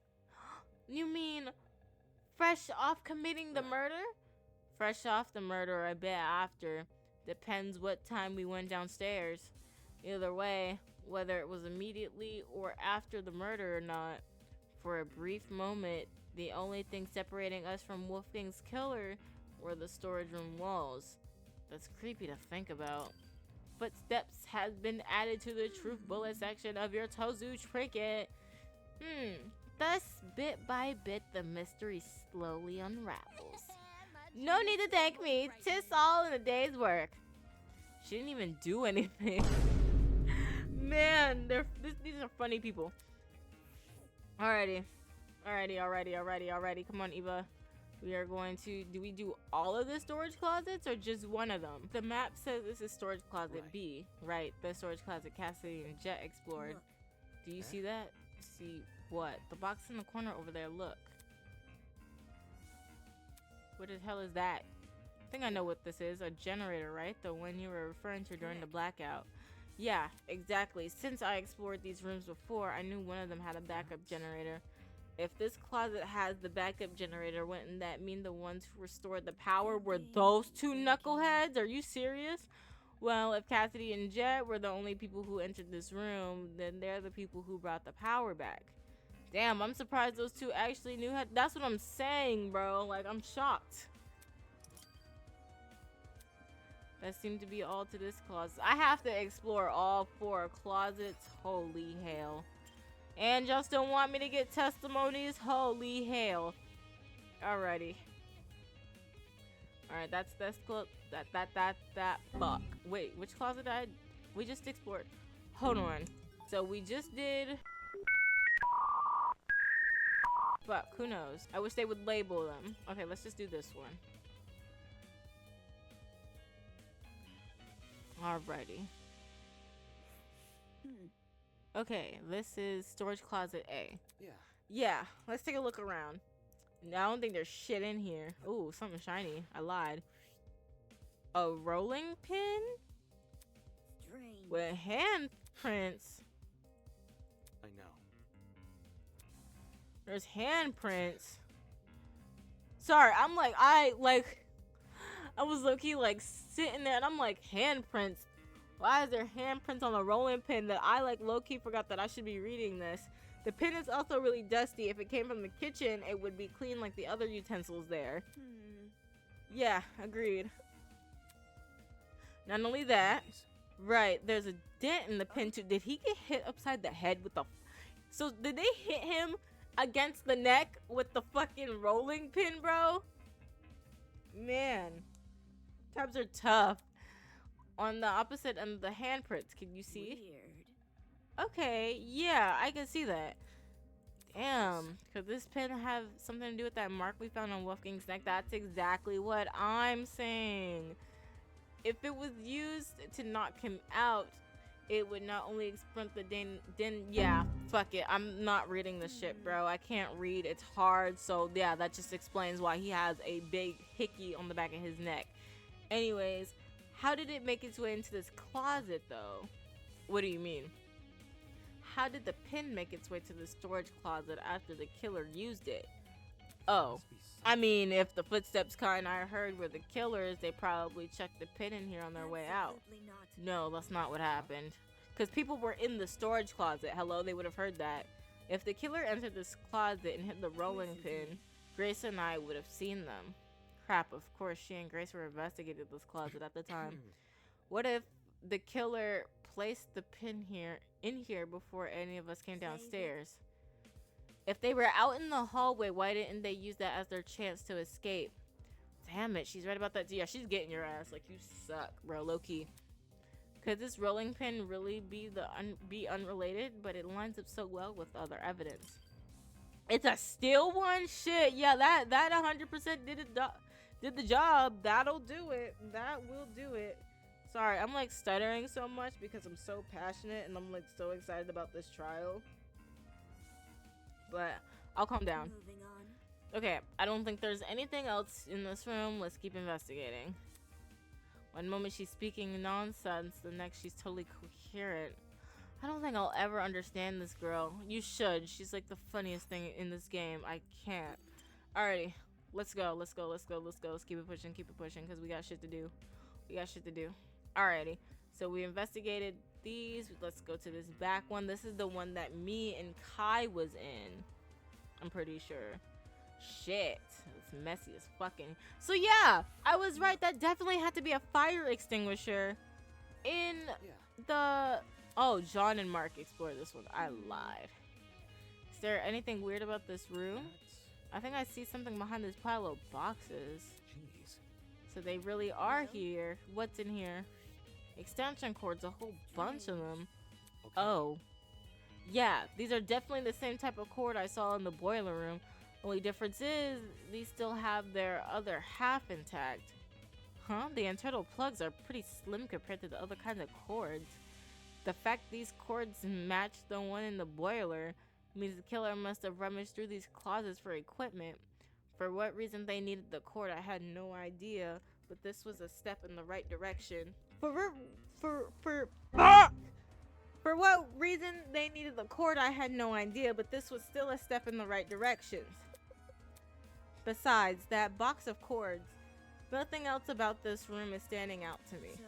You mean fresh off committing the murder? Fresh off the murder, I bet after. Depends what time we went downstairs. Either way, whether it was immediately or after the murder or not, for a brief moment, the only thing separating us from Wolfgang's killer were the storage room walls. That's creepy to think about. Footsteps has been added to the truth bullet section of your Tozu trinket. Thus, bit by bit, the mystery slowly unravels. No need to thank me. 'Tis all in a day's work. She didn't even do anything. Man, these are funny people. Alrighty. Come on, Eva. We are going to... Do we do all of the storage closets or just one of them? The map says this is storage closet B. Right, the storage closet Cassidy and Jet explored. Look. Do you see that? See what? The box in the corner over there, look. What the hell is that? I think I know what this is. A generator, right? The one you were referring to during the blackout. Yeah, exactly. Since I explored these rooms before, I knew one of them had a backup generator. If this closet has the backup generator, wouldn't that mean the ones who restored the power were those two knuckleheads? Are you serious? Well, if Cassidy and Jet were the only people who entered this room, then they're the people who brought the power back. Damn, I'm surprised those two actually knew how. That's what I'm saying, bro. Like, I'm shocked. That seemed to be all to this closet. I have to explore all 4 closets. Holy hell. And y'all still want me to get testimonies? Holy hell. Alrighty. Alright, that's that fuck. Wait, which closet we just explored? Hold on. So we just did... Fuck, who knows? I wish they would label them. Okay, let's just do this one. Alrighty. Okay, this is storage closet A. Yeah, let's take a look around. I don't think there's shit in here. Ooh, something shiny. I lied. A rolling pin? Strange. With handprints. I know. There's handprints. Sorry, I'm like, I was low-key like sitting there and I'm like, handprints. Why is there handprints on the rolling pin that I like low-key forgot that I should be reading this? The pin is also really dusty. If it came from the kitchen, it would be clean like the other utensils there. Yeah, agreed. Not only that, right, there's a dent in the pin too. Did he get hit upside the head with the... So did they hit him against the neck with the fucking rolling pin, bro? Man, times are tough. On the opposite end of the handprints, can you see? Weird. Okay, yeah, I can see that. Damn, could this pin have something to do with that mark we found on Wolfgang's neck? That's exactly what I'm saying. If it was used to knock him out, it would not only explain the yeah, fuck it. I'm not reading this shit, bro. I can't read. It's hard. So, yeah, that just explains why he has a big hickey on the back of his neck. Anyways, how did it make its way into this closet, though? What do you mean? How did the pin make its way to the storage closet after the killer used it? Oh, I mean, if the footsteps Kai and I heard were the killers, they probably checked the pin in here on their way out. Absolutely not. No, that's not what happened. Because people were in the storage closet. Hello, they would have heard that. If the killer entered this closet and hit the rolling pin, Grace and I would have seen them. Crap, of course, she and Grace were investigating this closet at the time. What if the killer placed the pin in here before any of us came downstairs? If they were out in the hallway, why didn't they use that as their chance to escape? Damn it, she's right about that. Yeah, she's getting your ass. Like, you suck, bro, low-key. Could this rolling pin really be unrelated? But it lines up so well with other evidence. It's a steel one? Shit, yeah, that 100% did the job. That'll do it. That will do it. Sorry, I'm like stuttering so much because I'm so passionate and I'm like so excited about this trial. But I'll calm down. Moving on. Okay, I don't think there's anything else in this room. Let's keep investigating. One moment she's speaking nonsense, the next she's totally coherent. I don't think I'll ever understand this girl. You should. She's like the funniest thing in this game. I can't. Alrighty, let's go. Let's keep it pushing, because we got shit to do. Alrighty, so we investigated these. Let's go to this back one. This is the one that me and Kai was in, I'm pretty sure. Shit, it's messy as fucking. So yeah, I was right. That definitely had to be a fire extinguisher in the... Oh, John and Mark explored this one. I lied. Is there anything weird about this room? I think I see something behind this pile of boxes. Jeez. So they really are here. What's in here? Extension cords, a whole bunch of them. Okay. Oh. Yeah, these are definitely the same type of cord I saw in the boiler room. Only difference is, these still have their other half intact. Huh? The internal plugs are pretty slim compared to the other kinds of cords. The fact these cords match the one in the boiler means the killer must have rummaged through these closets for equipment. For what reason they needed the cord, I had no idea, but this was a step in the right direction. For what reason they needed the cord, I had no idea, but this was still a step in the right direction. Besides that box of cords, nothing else about this room is standing out to me. So,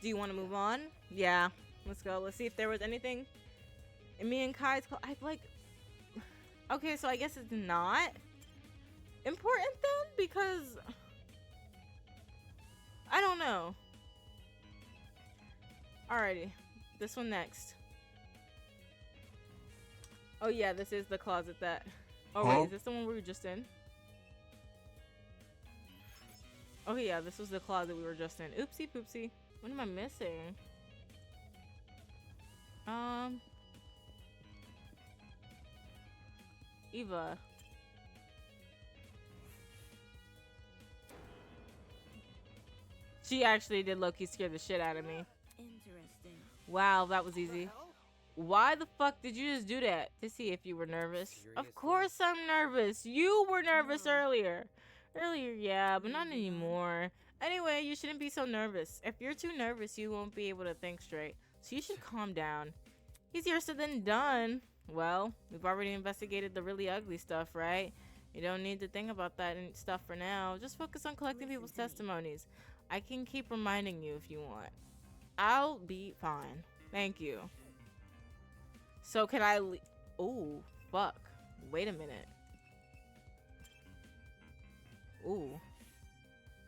Do you want to move on? Yeah, let's go. Let's see if there was anything in me and Kai's I like... Okay, so I guess it's not important then, because... I don't know. Alrighty, this one next. Oh yeah, this is the closet that... Oh wait, is this the one we were just in? Oh yeah, this was the closet we were just in. Oopsie poopsie. What am I missing? Eva. She actually did low-key scare the shit out of me. interesting. Wow, that was easy. Why the fuck did you just do that? To see if you were nervous. Of course I'm nervous. You were nervous earlier. Earlier, yeah, but not anymore. Anyway, you shouldn't be so nervous. If you're too nervous, you won't be able to think straight. So you should calm down. Easier said than done. Well, we've already investigated the really ugly stuff, right? You don't need to think about that and stuff for now. Just focus on collecting people's testimonies. I can keep reminding you if you want. I'll be fine. Thank you. So can I ooh, fuck. Wait a minute. Ooh.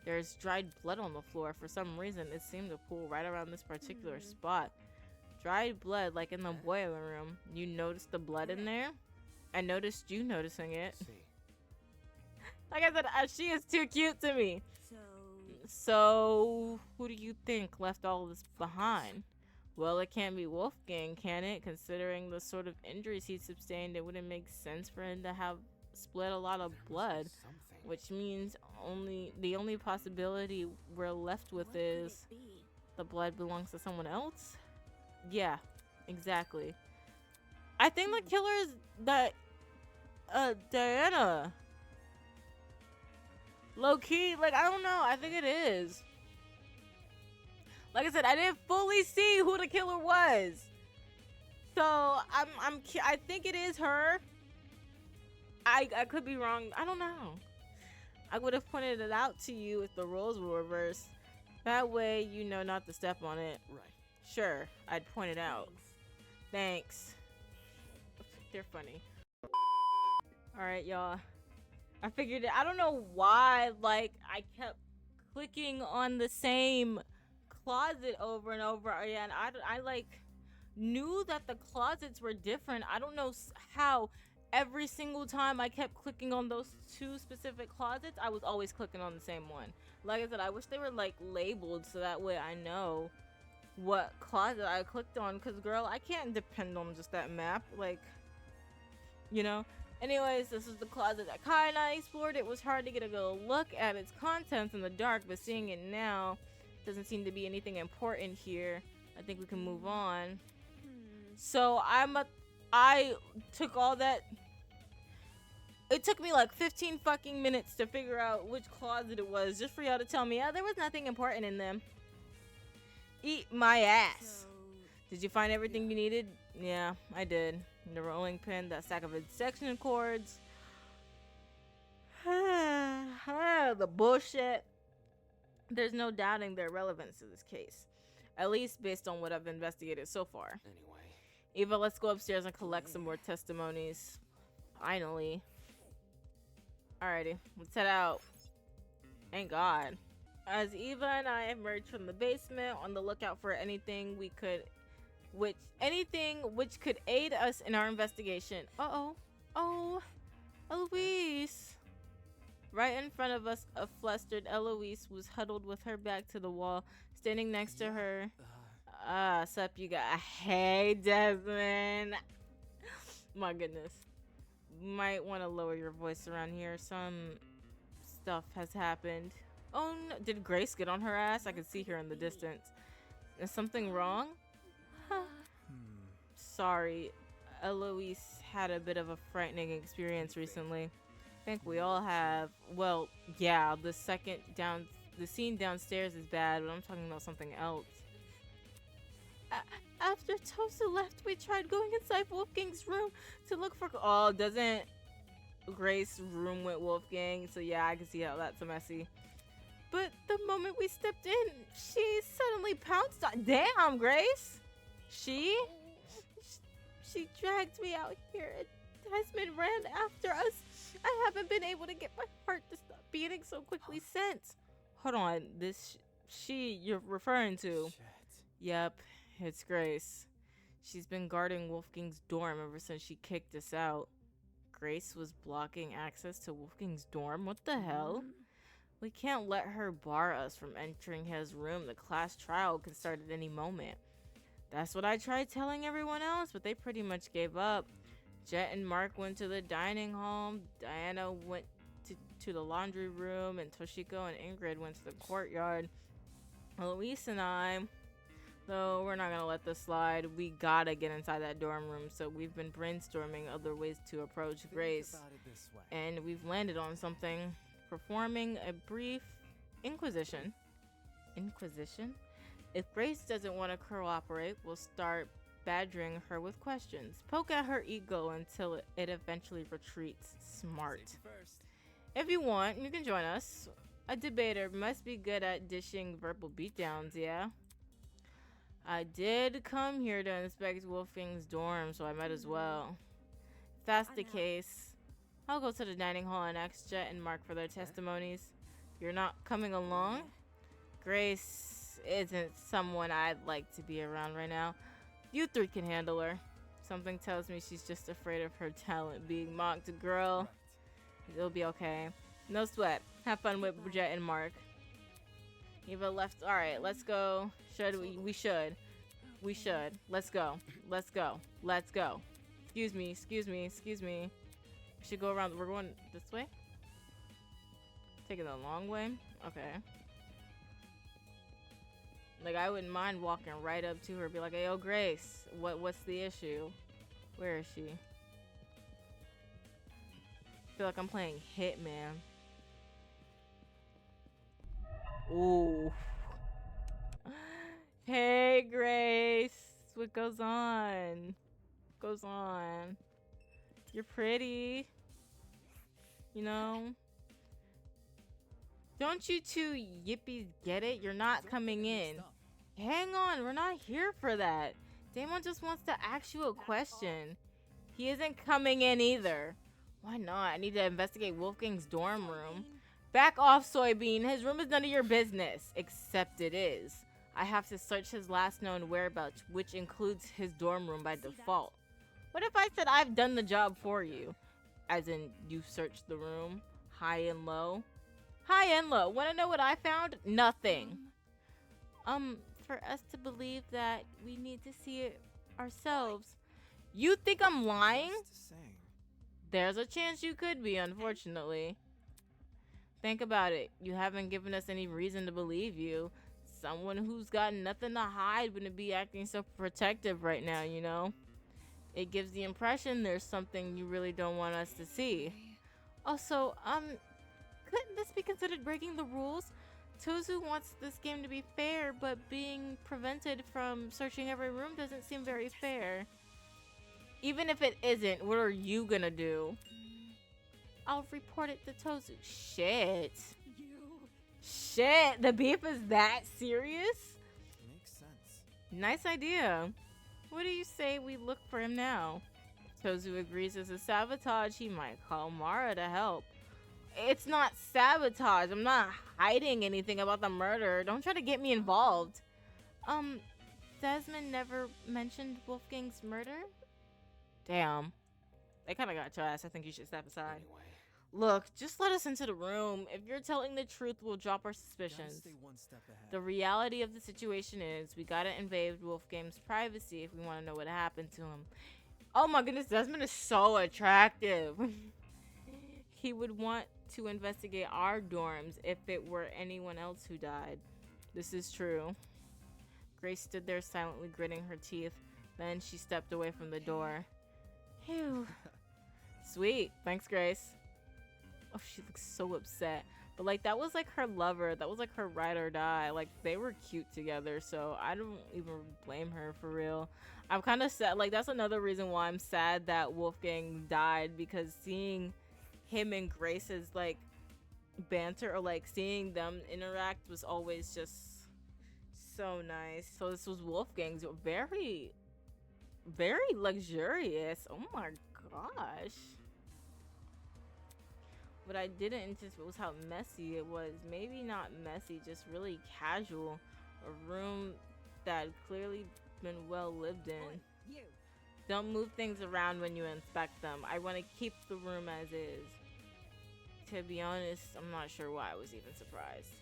There's dried blood on the floor. For some reason, it seemed to pool right around this particular spot. Dried blood, like in the boiler room. You noticed the blood in there? I noticed you noticing it. Like I said, she is too cute to me. So, who do you think left all this behind? Well, it can't be Wolfgang, can it? Considering the sort of injuries he sustained, it wouldn't make sense for him to have split a lot of blood. Which means the only possibility we're left with is the blood belongs to someone else? Yeah, exactly. I think the killer is that Diana. Low key, like I don't know. I think it is. Like I said, I didn't fully see who the killer was, so I think it is her. I could be wrong. I don't know. I would have pointed it out to you if the roles were reversed. That way, you know not to step on it. Right. Sure, I'd point it out. Thanks. They're funny. Alright, y'all. I figured it. I don't know why, like, I kept clicking on the same closet over and over again. I like, knew that the closets were different. I don't know how. Every single time I kept clicking on those two specific closets, I was always clicking on the same one. Like I said, I wish they were like labeled so that way I know what closet I clicked on, because girl, I can't depend on just that map, like, you know. Anyways, this is the closet that Kai and I explored. It was hard to get a good look at its contents in the dark, but seeing it now, doesn't seem to be anything important here. I think we can move on. So I took all that. It took me like 15 fucking minutes to figure out which closet it was, just for y'all to tell me, there was nothing important in them. Eat my ass. Did you find everything you needed? Yeah, I did. The rolling pin, that stack of extension cords. The bullshit. There's no doubting their relevance to this case. At least based on what I've investigated so far. Anyway. Eva, let's go upstairs and collect some more testimonies. Finally. Alrighty, let's head out. Thank God. As Eva and I emerged from the basement on the lookout for anything which could aid us in our investigation. Oh, Eloise. Right in front of us, a flustered Eloise was huddled with her back to the wall, standing next to her. Sup, you got. Hey, Desmond. My goodness. Might want to lower your voice around here. Some stuff has happened. Oh, no. Did Grace get on her ass? I could see her in the distance. Is something wrong? Huh. Sorry. Eloise had a bit of a frightening experience recently. I think we all have. Well, yeah, the scene downstairs is bad, but I'm talking about something else. After Tosa left, we tried going inside Wolfgang's room to look for. Oh, doesn't Grace room with Wolfgang? So yeah, I can see how that's messy. But the moment we stepped in, she suddenly pounced on. Damn, Grace! She dragged me out here, and Desmond ran after us. I haven't been able to get my heart to stop beating so quickly since. Hold on, this she you're referring to? Shit. Yep. It's Grace. She's been guarding Wolfgang's dorm ever since she kicked us out. Grace was blocking access to Wolfgang's dorm? What the hell? We can't let her bar us from entering his room. The class trial can start at any moment. That's what I tried telling everyone else, but they pretty much gave up. Jet and Mark went to the dining hall. Diana went to the laundry room, and Toshiko and Ingrid went to the courtyard. Luis and I... though we're not gonna let this slide. We gotta get inside that dorm room, so we've been brainstorming other ways to approach Grace. And we've landed on something. Performing a brief inquisition. Inquisition? If Grace doesn't want to cooperate, we'll start badgering her with questions. Poke at her ego until it eventually retreats. Smart. If you want, you can join us. A debater must be good at dishing verbal beatdowns, yeah? I did come here to inspect Wolfgang's dorm, so I might as well. If that's the case, I'll go to the dining hall and ask Jet and Mark for their testimonies. You're not coming along? Grace isn't someone I'd like to be around right now. You three can handle her. Something tells me she's just afraid of her talent being mocked. Girl, it'll be okay. No sweat. Have fun with Jet and Mark. Eva left. Alright, let's go. Should we? We should. We should. Let's go. Let's go. Let's go. Excuse me. Excuse me. Excuse me. We should go around. We're going this way? Taking the long way? Okay. Like, I wouldn't mind walking right up to her. Be like, hey, yo, Grace. What's the issue? Where is she? I feel like I'm playing Hitman. Ooh. Hey, Grace. What goes on? Goes on. You're pretty. You know? Don't you two yippies get it? You're not coming in. Hang on. We're not here for that. Damon just wants to ask you a question. He isn't coming in either. Why not? I need to investigate Wolfgang's dorm room. Back off, Soybean. His room is none of your business. Except it is. I have to search his last known whereabouts, which includes his dorm room by default. What if I said I've done the job for you? As in, you searched the room, high and low? High and low. Want to know what I found? Nothing. For us to believe that we need to see it ourselves. You think I'm lying? There's a chance you could be, unfortunately. Think about it. You haven't given us any reason to believe you. Someone who's got nothing to hide wouldn't be acting so protective right now, you know? It gives the impression there's something you really don't want us to see. Also, couldn't this be considered breaking the rules? Tozu wants this game to be fair, but being prevented from searching every room doesn't seem very fair. Even if it isn't, what are you gonna do? I'll report it to Tozu. Shit. Shit, the beef is that serious? Makes sense. Nice idea. What do you say we look for him now? Tozu agrees it's a sabotage. He might call Mara to help. It's not sabotage. I'm not hiding anything about the murder. Don't try to get me involved. Desmond never mentioned Wolfgang's murder? Damn. They kind of got your ass. I think you should step aside. Anyway. Look, just let us into the room. If you're telling the truth, we'll drop our suspicions. Stay one step ahead. The reality of the situation is we gotta invade Wolfgang's privacy if we want to know what happened to him. Oh my goodness, Desmond is so attractive. He would want to investigate our dorms if it were anyone else who died. This is true. Grace stood there silently gritting her teeth. Then she stepped away from the door. Phew. Sweet. Thanks, Grace. Oh, she looks so upset. But, like, that was, like, her lover. That was, like, her ride or die. Like, they were cute together, so I don't even blame her, for real. I'm kind of sad. Like, that's another reason why I'm sad that Wolfgang died, because seeing him and Grace's, like, banter, or, like, seeing them interact was always just so nice. So this was Wolfgang's. Very, very luxurious. Oh, my gosh. What I didn't anticipate was how messy it was. Maybe not messy, just really casual. A room that had clearly been well lived in. Don't move things around when you inspect them. I want to keep the room as is. To be honest, I'm not sure why I was even surprised.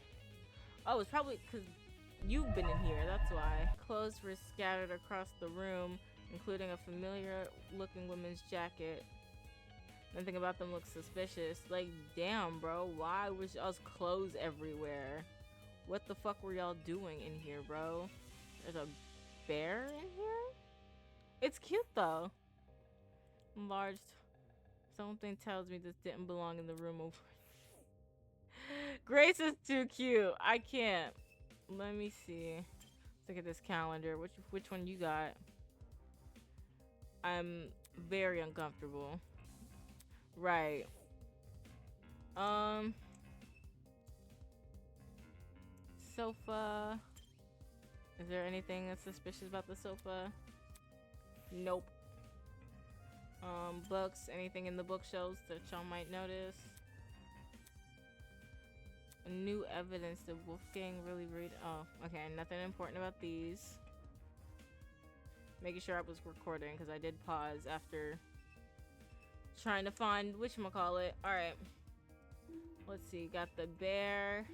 Oh, it's probably because you've been in here, that's why. Clothes were scattered across the room, including a familiar looking woman's jacket. Nothing about them looks suspicious. Like, damn, bro. Why was y'all's clothes everywhere? What the fuck were y'all doing in here, bro? There's a bear in here? It's cute, though. Enlarged. Something tells me this didn't belong in the room over. Grace is too cute. I can't. Let me see. Let's look at this calendar. Which one you got? I'm very uncomfortable. Right. Sofa. Is there anything that's suspicious about the sofa? Nope. Books. Anything in the bookshelves that y'all might notice? New evidence that Wolfgang really read. Oh, okay. Nothing important about these. Making sure I was recording because I did pause after trying to find whatchamacallit. Alright. Let's see. Got the bear.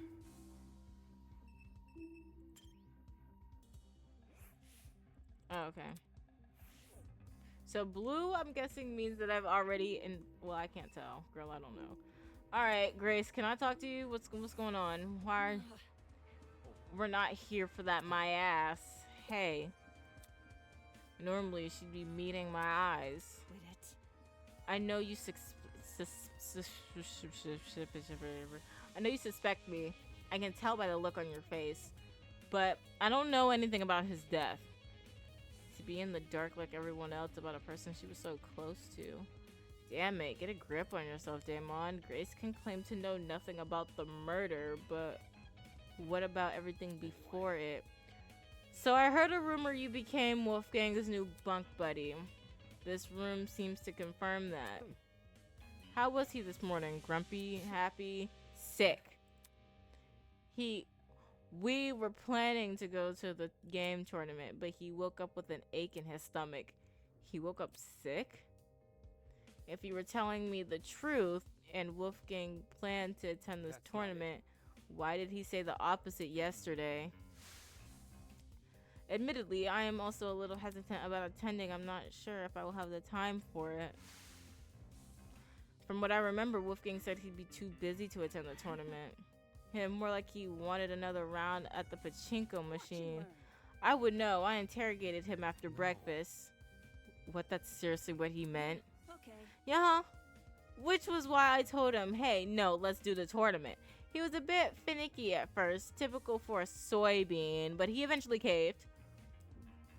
Oh, okay. So blue, I'm guessing, means that I've already well, I can't tell. Girl, I don't know. Alright, Grace, can I talk to you? What's going on? Why we're not here for that my ass. Hey. Normally she'd be meeting my eyes. Quit it. I know you I know you suspect me. I can tell by the look on your face. But I don't know anything about his death. To be in the dark like everyone else about a person she was so close to. Damn it, get a grip on yourself, Damon. Grace can claim to know nothing about the murder, but what about everything before it? So I heard a rumor you became Wolfgang's new bunk buddy. This room seems to confirm that. How was he this morning? Grumpy? Happy? Sick? We were planning to go to the game tournament, but he woke up with an ache in his stomach. He woke up sick? If you were telling me the truth and Wolfgang planned to attend this tournament, why did he say the opposite yesterday? Admittedly, I am also a little hesitant about attending. I'm not sure if I will have the time for it. From what I remember, Wolfgang said he'd be too busy to attend the tournament. More like he wanted another round at the pachinko machine. I would know. I interrogated him after breakfast. What, that's seriously what he meant? Okay. Yeah. Which was why I told him, hey, no, let's do the tournament. He was a bit finicky at first, typical for a soybean, but he eventually caved.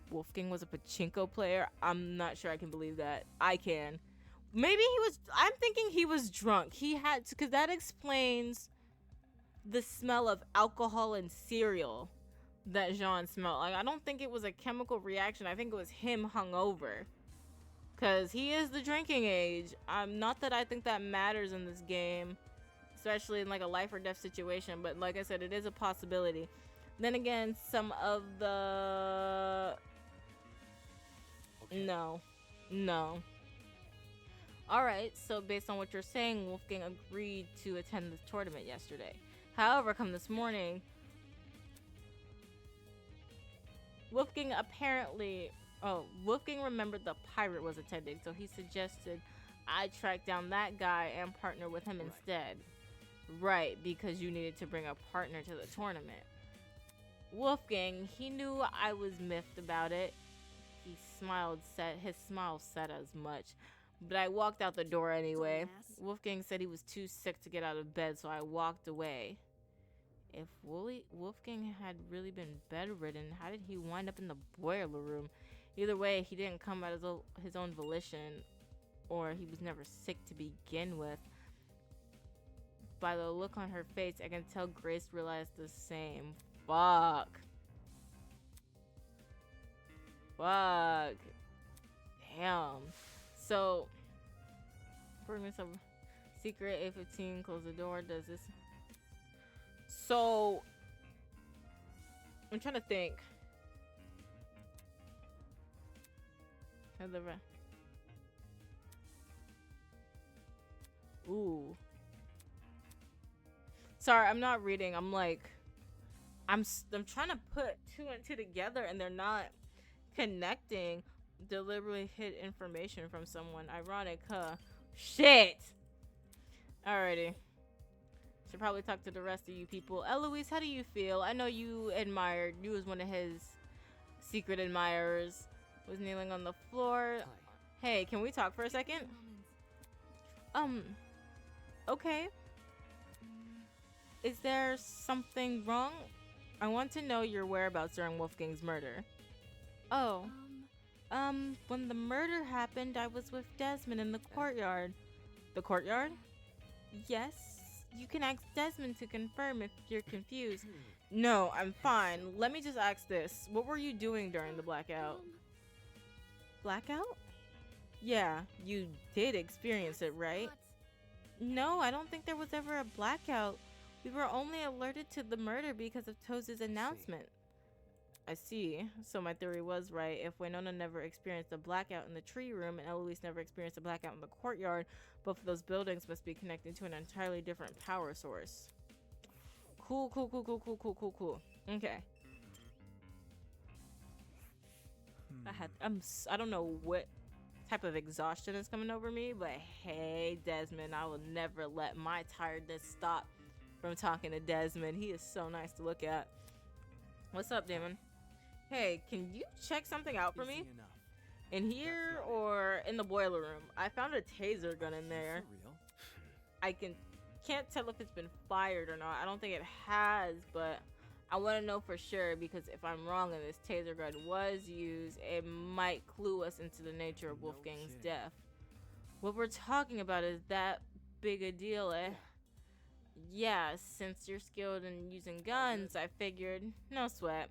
Wolfgang was a pachinko player? I'm not sure I can believe that. I can. Maybe he was, I'm thinking he was drunk. He had to, because that explains the smell of alcohol and cereal that Jean smelled. Like, I don't think it was a chemical reaction. I think it was him hungover. Because he is the drinking age. Not that I think that matters in this game. Especially in like a life or death situation. But like I said, it is a possibility. Then again, some of the... Okay. No. Alright, so based on what you're saying, Wolfgang agreed to attend the tournament yesterday. However, come this morning, Wolfgang remembered the pirate was attending, so he suggested I track down that guy and partner with him instead. Right, because you needed to bring a partner to the tournament. Wolfgang, he knew I was miffed about it. He smiled, his smile said as much. But I walked out the door anyway. Wolfgang said he was too sick to get out of bed, so I walked away. If Wolfgang had really been bedridden, how did he wind up in the boiler room? Either way, he didn't come out of his own volition, or he was never sick to begin with. By the look on her face, I can tell Grace realized the same. Fuck. Damn. So, bring me some secret. A15, close the door. Does this? So, I'm trying to think. Ooh. Sorry, I'm not reading. I'm like, I'm trying to put two and two together, and they're not connecting. Deliberately hid information from someone. Ironic, huh? Shit. Alrighty. Should probably talk to the rest of you people. Eloise, how do you feel? I know you was one of his secret admirers. Was kneeling on the floor. Hi. Hey, can we talk for a second? Okay. Is there something wrong? I want to know your whereabouts during Wolfgang's murder. Oh. When the murder happened, I was with Desmond in the courtyard. The courtyard? Yes. You can ask Desmond to confirm if you're confused. No, I'm fine. Let me just ask this. What were you doing during the blackout? Blackout? Yeah, you did experience it, right? No, I don't think there was ever a blackout. We were only alerted to the murder because of Toze's announcement. I see. So my theory was right. If Winona never experienced a blackout in the tree room and Eloise never experienced a blackout in the courtyard, both of those buildings must be connected to an entirely different power source. Cool. Okay. I don't know what type of exhaustion is coming over me, but hey, Desmond, I will never let my tiredness stop from talking to Desmond. He is so nice to look at. What's up, Damon? Hey, can you check something out for me? Easy enough. In here or in the boiler room? I found a taser gun in there. For real? I can't tell if it's been fired or not. I don't think it has, but I want to know for sure, because if I'm wrong and this taser gun was used, it might clue us into the nature of Wolfgang's death. What we're talking about is that big a deal, eh? Yeah, since you're skilled in using guns, I figured, no sweat.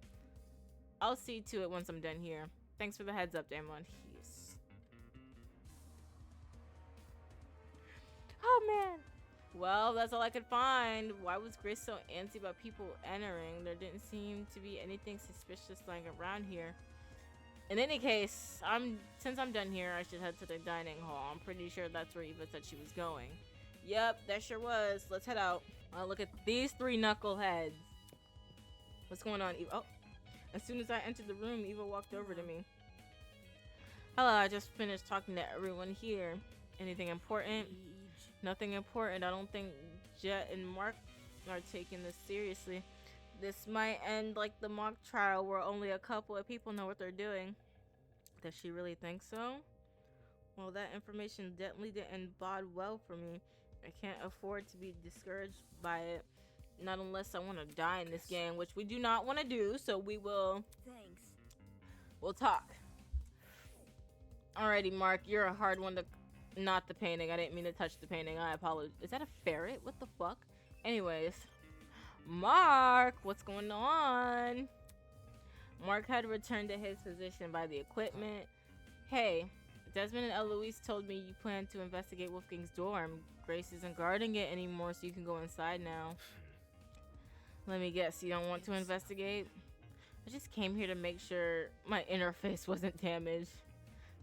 I'll see to it once I'm done here. Thanks for the heads up, Damon. Oh man. Well, that's all I could find. Why was Grace so antsy about people entering? There didn't seem to be anything suspicious lying around here. In any case, since I'm done here, I should head to the dining hall. I'm pretty sure that's where Eva said she was going. Yep, that sure was. Let's head out. Look at these three knuckleheads. What's going on, Eva? Oh, as soon as I entered the room, Eva walked over to me. Hello, I just finished talking to everyone here. Anything important? Nothing important. I don't think Jet and Mark are taking this seriously. This might end like the mock trial where only a couple of people know what they're doing. Does she really think so? Well, that information definitely didn't bode well for me. I can't afford to be discouraged by it. Not unless I want to die in this game, which we do not want to do, so we'll talk. Alrighty, Mark, you're a hard one to... Not the painting. I didn't mean to touch the painting. I apologize. Is that a ferret? What the fuck? Anyways. Mark, what's going on? Mark had returned to his position by the equipment. Hey, Desmond and Eloise told me you plan to investigate Wolfgang's dorm. Grace isn't guarding it anymore, so you can go inside now. Let me guess, you don't want to investigate? I just came here to make sure my interface wasn't damaged.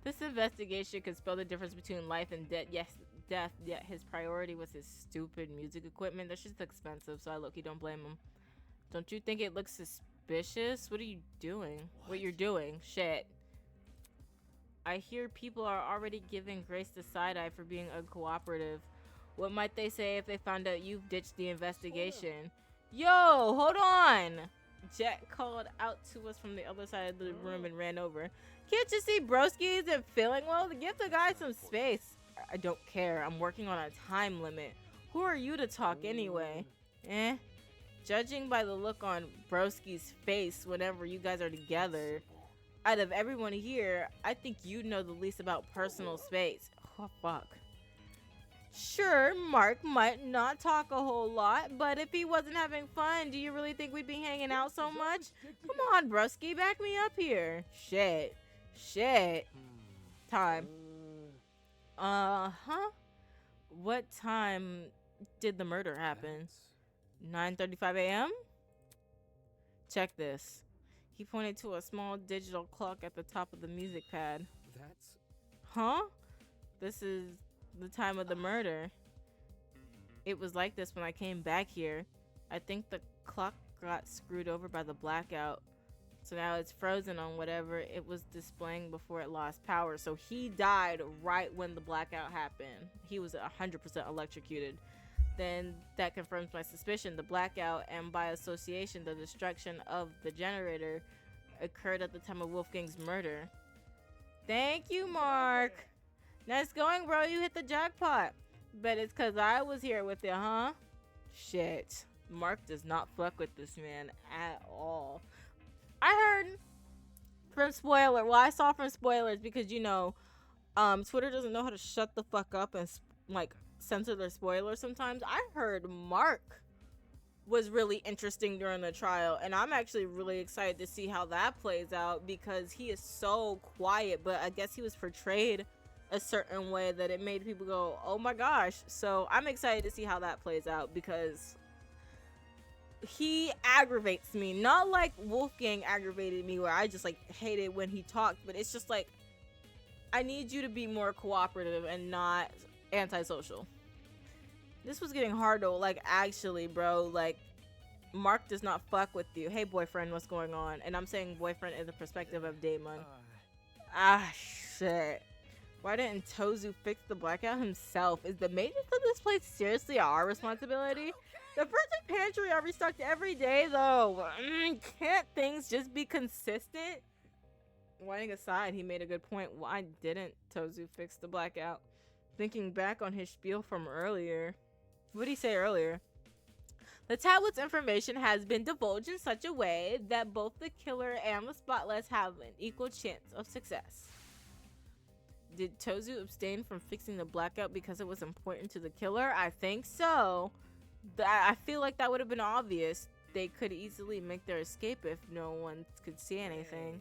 This investigation could spell the difference between life and death. Yes, death. Yet his priority was his stupid music equipment. That's just expensive, so I low-key don't blame him. Don't you think it looks suspicious? What are you doing? What you're doing? Shit. I hear people are already giving Grace the side-eye for being uncooperative. What might they say if they found out you've ditched the investigation? Yo, hold on! Jet called out to us from the other side of the room and ran over. Can't you see broski isn't feeling well? Give the guy some space. I don't care. I'm working on a time limit. Who are you to talk anyway? Judging by the look on broski's face whenever you guys are together, out of everyone here, I think you know the least about personal space. Oh, fuck. Sure, Mark might not talk a whole lot, but if he wasn't having fun, do you really think we'd be hanging out so much? Come on, broski, back me up here. Shit. Time. What time did the murder happen? 9:35 a.m.? Check this. He pointed to a small digital clock at the top of the music pad. Huh? This is the time of the murder. It was like this when I came back here. I think the clock got screwed over by the blackout. So now it's frozen on whatever it was displaying before it lost power. So he died right when the blackout happened. He was 100% electrocuted. Then that confirms my suspicion. The blackout and by association the destruction of the generator occurred at the time of Wolfgang's murder. Thank you, Mark. Nice going, bro. You hit the jackpot. Bet it's because I was here with you, huh? Shit. Mark does not fuck with this man at all. I heard from spoiler. Well, I saw from spoilers because, you know, Twitter doesn't know how to shut the fuck up and like censor their spoilers sometimes. I heard Mark was really interesting during the trial, and I'm actually really excited to see how that plays out because he is so quiet, but I guess he was portrayed a certain way that it made people go, oh my gosh. So I'm excited to see how that plays out because he aggravates me, not like Wolfgang aggravated me where I just like hated when he talked, but it's just like I need you to be more cooperative and not antisocial. This was getting hard though, like actually, bro, like Mark does not fuck with you. Hey boyfriend, what's going on? And I'm saying boyfriend in the perspective of Damon. Ah shit. Why didn't Tozu fix the blackout himself? Is the maintenance of this place seriously our responsibility? The frozen pantry are restocked every day though. Can't things just be consistent? Whining aside, he made a good point. Why didn't Tozu fix the blackout? Thinking back on his spiel from earlier. What did he say earlier? The tablet's information has been divulged in such a way that both the killer and the spotless have an equal chance of success. Did Tozu abstain from fixing the blackout because it was important to the killer? I think so. I feel like that would have been obvious. They could easily make their escape if no one could see anything.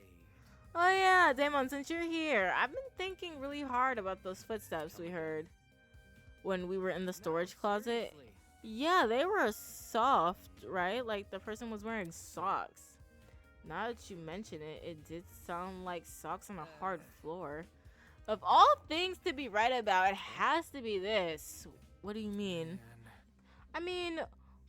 Oh yeah, Damon, since you're here, I've been thinking really hard about those footsteps we heard when we were in the storage closet. Yeah, they were soft, right? Like the person was wearing socks. Now that you mention it, it did sound like socks on a hard floor. Of all things to be right about, it has to be this. What do you mean? I mean,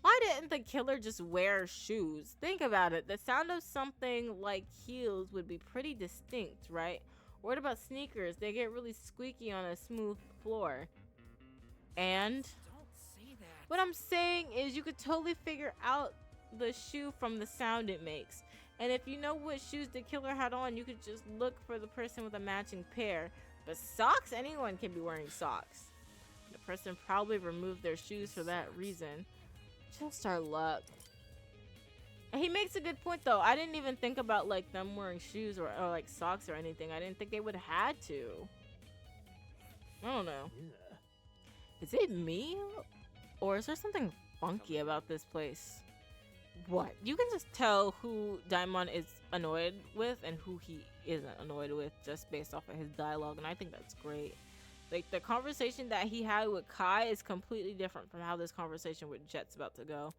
why didn't the killer just wear shoes? Think about it. The sound of something like heels would be pretty distinct, right? What about sneakers? They get really squeaky on a smooth floor. And what I'm saying is you could totally figure out the shoe from the sound it makes. And if you know what shoes the killer had on, you could just look for the person with a matching pair. But socks? Anyone can be wearing socks. The person probably removed their shoes for that reason. Just our luck. And he makes a good point though. I didn't even think about like them wearing shoes or like socks or anything. I didn't think they would have had to. I don't know. Is it me? Or is there something funky about this place? What? You can just tell who Daimon is annoyed with and who he isn't annoyed with just based off of his dialogue, and I think that's great. Like, the conversation that he had with Kai is completely different from how this conversation with Jet's about to go.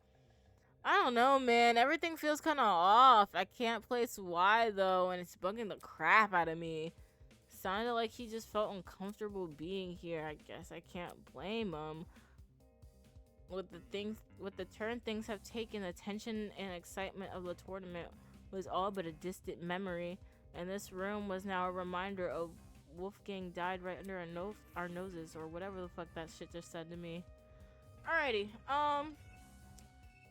I don't know, man. Everything feels kind of off. I can't place why, though, and it's bugging the crap out of me. Sounded like he just felt uncomfortable being here. I guess I can't blame him. With the turn things have taken, the tension and excitement of the tournament was all but a distant memory, and this room was now a reminder of Wolfgang died right under our noses, or whatever the fuck that shit just said to me. Alrighty,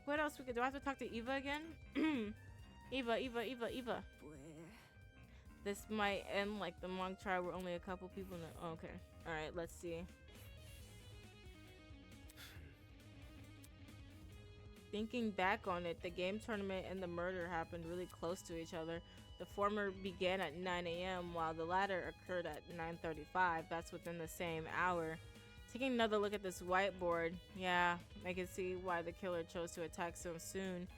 what else we could do? I have to talk to Eva again? Eva. This might end like the monk trial where only a couple people know. Oh, okay. Alright, let's see. Thinking back on it, the game tournament and the murder happened really close to each other. The former began at 9 a.m. while the latter occurred at 9:35. That's within the same hour. Taking another look at this whiteboard, yeah, I can see why the killer chose to attack so soon.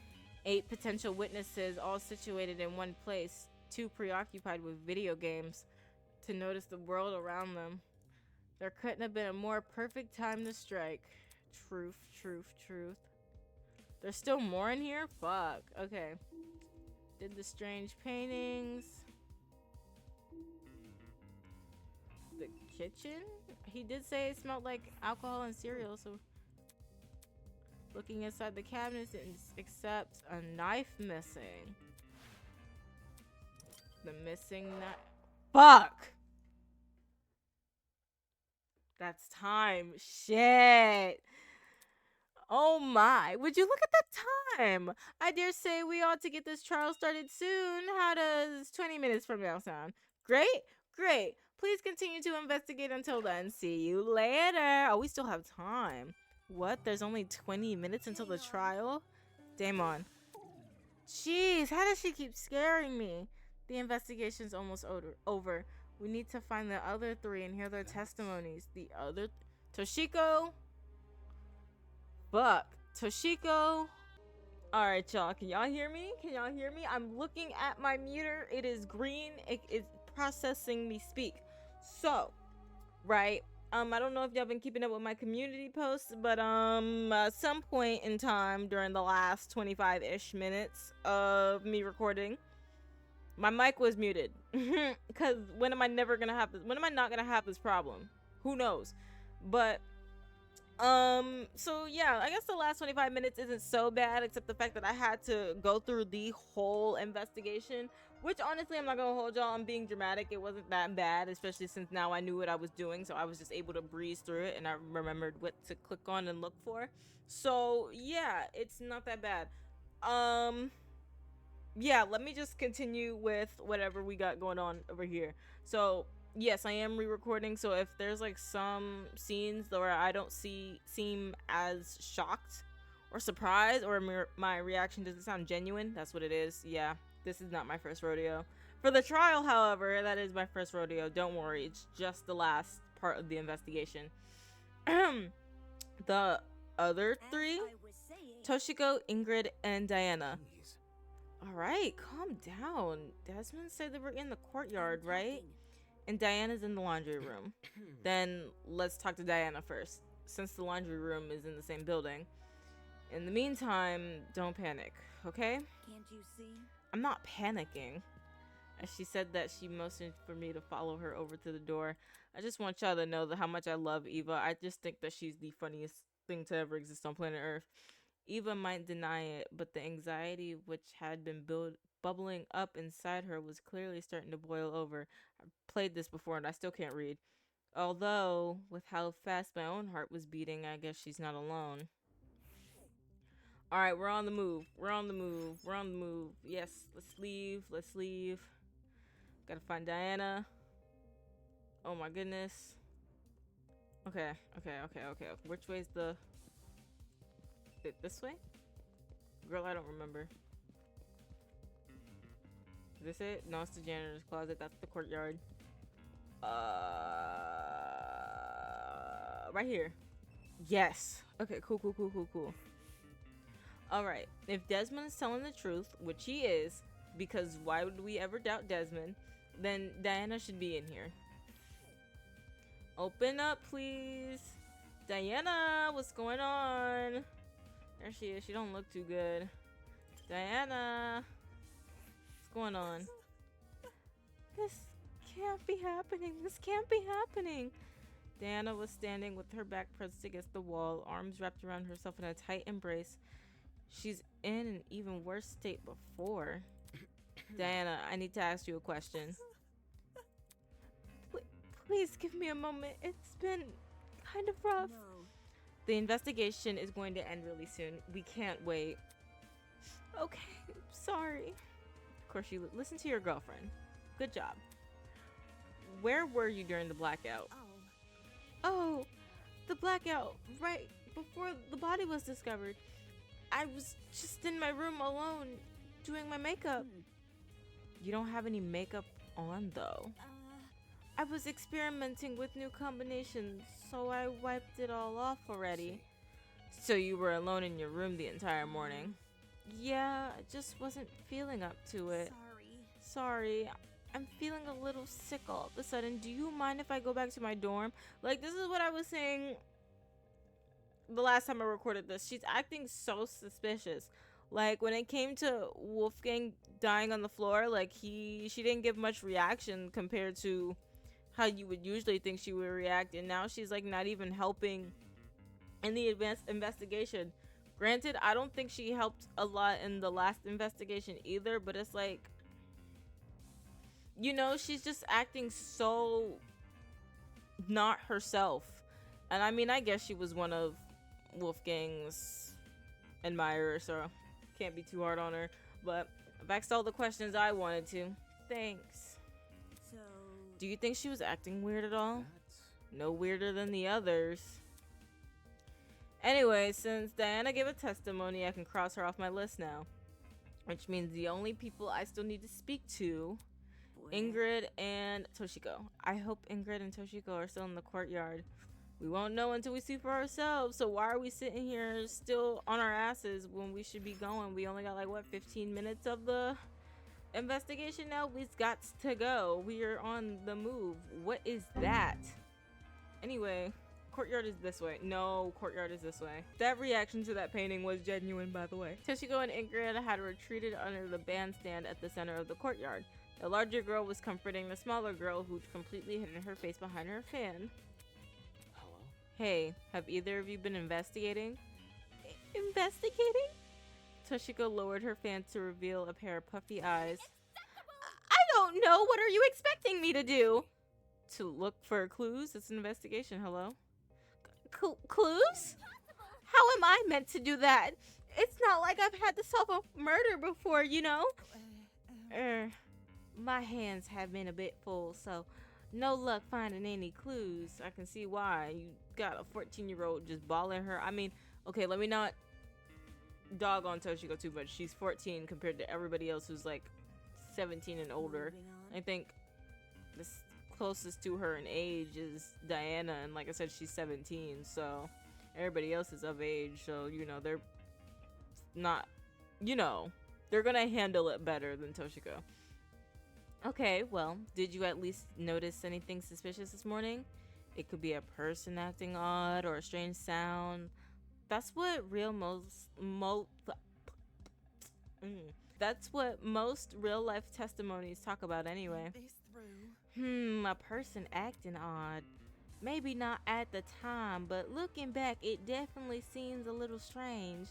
8 potential witnesses, all situated in one place, 2 preoccupied with video games to notice the world around them. There couldn't have been a more perfect time to strike. Truth. There's still more in here? Fuck. Okay. Did the strange paintings. The kitchen? He did say it smelled like alcohol and cereal, so... Looking inside the cabinets, except a knife missing. The missing knife. Fuck! That's time. Shit! Oh my, would you look at the time? I dare say we ought to get this trial started soon. How does 20 minutes from now sound? Great. Please continue to investigate until then. See you later. Oh, we still have time. What? There's only 20 minutes until the trial? Damon. Jeez, how does she keep scaring me? The investigation's almost over. We need to find the other three and hear their testimonies. The other... Toshiko? Fuck. Toshiko? Alright, y'all. Can y'all hear me? Can y'all hear me? I'm looking at my meter. It is green. It is processing me speak. So, right. I don't know if y'all been keeping up with my community posts, but at some point in time during the last 25-ish minutes of me recording, my mic was muted. Cause when am I not gonna have this problem? Who knows? But so yeah, I guess the last 25 minutes isn't so bad, except the fact that I had to go through the whole investigation, which honestly, I'm not gonna hold y'all, I'm being dramatic. It wasn't that bad, especially since now I knew what I was doing, so I was just able to breeze through it and I remembered what to click on and look for. So yeah, it's not that bad. Yeah, let me just continue with whatever we got going on over here. So yes, I am re-recording, so if there's like some scenes where I don't seem as shocked or surprised, or my reaction doesn't sound genuine, that's what it is. Yeah, this is not my first rodeo. For the trial, however, that is my first rodeo. Don't worry, it's just the last part of the investigation. The other three, Toshiko, Ingrid, and Diana. Please. All right, calm down. Desmond said they were in the courtyard, right? And Diana's in the laundry room. Then let's talk to Diana first, since the laundry room is in the same building. In the meantime, don't panic, okay? Can't you see? I'm not panicking. As she said that, she motioned for me to follow her over to the door. I just want y'all to know how much I love Eva. I just think that she's the funniest thing to ever exist on planet Earth. Eva might deny it, but the anxiety which had been bubbling up inside her was clearly starting to boil over. I've played this before and I still can't read. Although, with how fast my own heart was beating, I guess she's not alone. Alright, we're on the move. Yes, let's leave. Gotta find Diana. Oh my goodness. Okay. Which way's the... This way? Girl, I don't remember. Is this it? No, it's the janitor's closet. That's the courtyard. Right here. Yes. Okay, cool. Alright. If Desmond is telling the truth, which he is, because why would we ever doubt Desmond, then Diana should be in here. Open up, please. Diana, what's going on? There she is. She don't look too good. Diana, what's going on? This can't be happening. Diana was standing with her back pressed against the wall, arms wrapped around herself in a tight embrace. She's in an even worse state before. Diana, I need to ask you a question. Please give me a moment. It's been kind of rough. No. The investigation is going to end really soon. We can't wait. Okay, sorry. Of course, you listen to your girlfriend. Good job. Where were you during the blackout? Oh, the blackout. Right before the body was discovered. I was just in my room alone doing my makeup. You don't have any makeup on, though. I was experimenting with new combinations, so I wiped it all off already. So you were alone in your room the entire morning? Yeah, I just wasn't feeling up to it. Sorry. I'm feeling a little sick all of a sudden. Do you mind if I go back to my dorm? Like, this is what I was saying the last time I recorded this. She's acting so suspicious. Like, when it came to Wolfgang dying on the floor, like, she didn't give much reaction compared to how you would usually think she would react, and now she's like not even helping in the advanced investigation. Granted, I don't think she helped a lot in the last investigation either, but it's like, you know, she's just acting so not herself. And I mean, I guess she was one of Wolfgang's admirers, so can't be too hard on her. But I've asked all the questions I wanted to. Thanks. So, Do you think she was acting weird at all? That's... No weirder than the others. Anyway, since Diana gave a testimony, I can cross her off my list now. Which means the only people I still need to speak to Ingrid and Toshiko. I hope Ingrid and Toshiko are still in the courtyard. We won't know until we see for ourselves. So why are we sitting here still on our asses when we should be going? We only got like what, 15 minutes of the investigation now? We've got to go. We are on the move. What is that? Anyway, courtyard is this way. No, courtyard is this way. That reaction to that painting was genuine, by the way. Toshiko and Ingrid had retreated under the bandstand at the center of the courtyard. The larger girl was comforting the smaller girl who'd completely hidden her face behind her fan. Hello? Hey, have either of you been investigating? Investigating? Toshiko lowered her fan to reveal a pair of puffy eyes. I don't know. What are you expecting me to do? To look for clues? It's an investigation. Hello? Clues? How am I meant to do that? It's not like I've had to solve a murder before, you know? My hands have been a bit full, so no luck finding any clues. I can see why. You got a 14-year-old just balling her. I mean, okay, let me not dog on Toshiko too much. She's 14 compared to everybody else who's like 17 and older. I think the closest to her in age is Diana, and like I said, she's 17, so everybody else is of age, so you know, they're not, you know, they're gonna handle it better than Toshiko. Okay, well, did you at least notice anything suspicious this morning? It could be a person acting odd or a strange sound. That's what that's what most real life testimonies talk about anyway. A person acting odd. Maybe not at the time, but looking back, it definitely seems a little strange.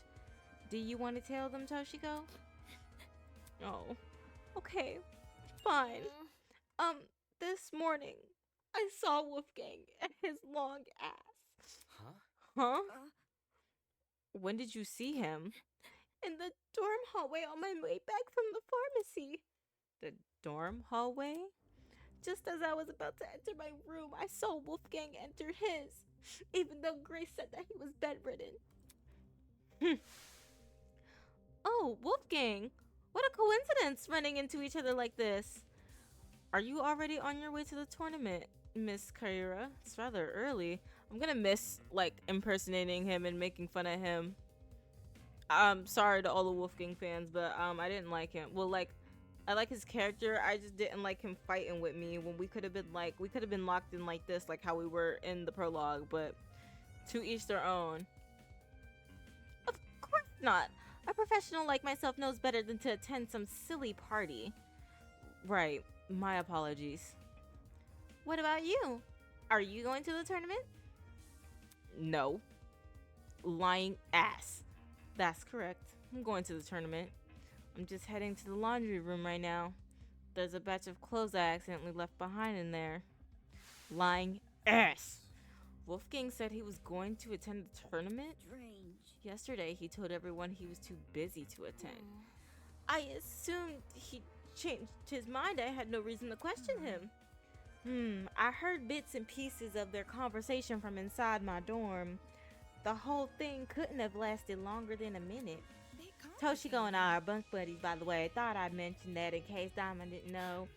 Do you want to tell them, Toshiko? Oh, okay. Fine. This morning, I saw Wolfgang and his long ass. Huh? When did you see him? In the dorm hallway on my way back from the pharmacy. The dorm hallway? Just as I was about to enter my room, I saw Wolfgang enter his, even though Grace said that he was bedridden. Oh, Wolfgang! What a coincidence running into each other like this. Are you already on your way to the tournament, Miss Kaira? It's rather early. I'm gonna miss, like, impersonating him and making fun of him. I'm sorry to all the Wolfgang fans, but I didn't like him. Well, like, I like his character. I just didn't like him fighting with me when we could have been locked in like this, like how we were in the prologue, but to each their own. Of course not. A professional like myself knows better than to attend some silly party. Right. My apologies. What about you? Are you going to the tournament? No. Lying ass. That's correct. I'm going to the tournament. I'm just heading to the laundry room right now. There's a batch of clothes I accidentally left behind in there. Lying ass. Wolfgang said he was going to attend the tournament. Strange. Yesterday, he told everyone he was too busy to attend. I assumed he changed his mind. I had no reason to question him. I heard bits and pieces of their conversation from inside my dorm. The whole thing couldn't have lasted longer than a minute. Toshiko and I are bunk buddies, by the way. Thought I'd mention that in case Diamond didn't know.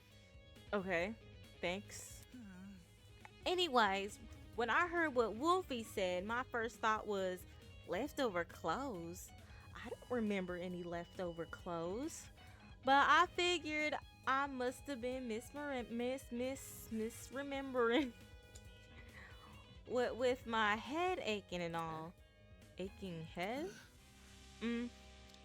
Okay, thanks. Anyways, when I heard what Wolfie said, my first thought was leftover clothes. I don't remember any leftover clothes, but I figured I must have been misremembering. What with my head aching and all. Aching head?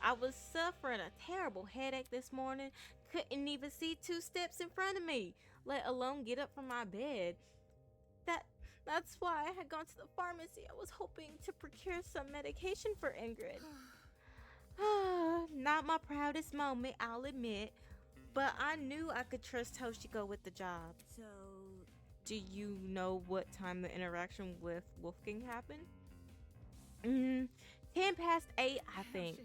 I was suffering a terrible headache this morning. Couldn't even see 2 steps in front of me, let alone get up from my bed. That's why I had gone to the pharmacy. I was hoping to procure some medication for Ingrid. Not my proudest moment, I'll admit, but I knew I could trust Toshiko with the job. So, do you know what time the interaction with Wolfgang happened? 10 past 8, I think.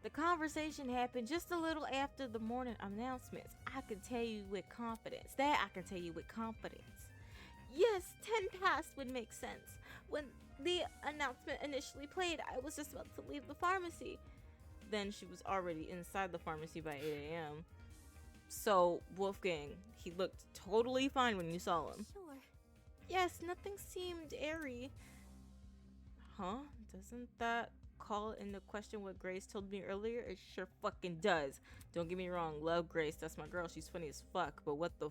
The conversation happened just a little after the morning announcements. I can tell you with confidence. Yes, 10 past would make sense. When the announcement initially played, I was just about to leave the pharmacy. Then she was already inside the pharmacy by 8 a.m. So, Wolfgang, he looked totally fine when you saw him. Sure. Yes, nothing seemed airy. Huh? Doesn't that call into question what Grace told me earlier? It sure fucking does. Don't get me wrong, love Grace, that's my girl, she's funny as fuck, but what the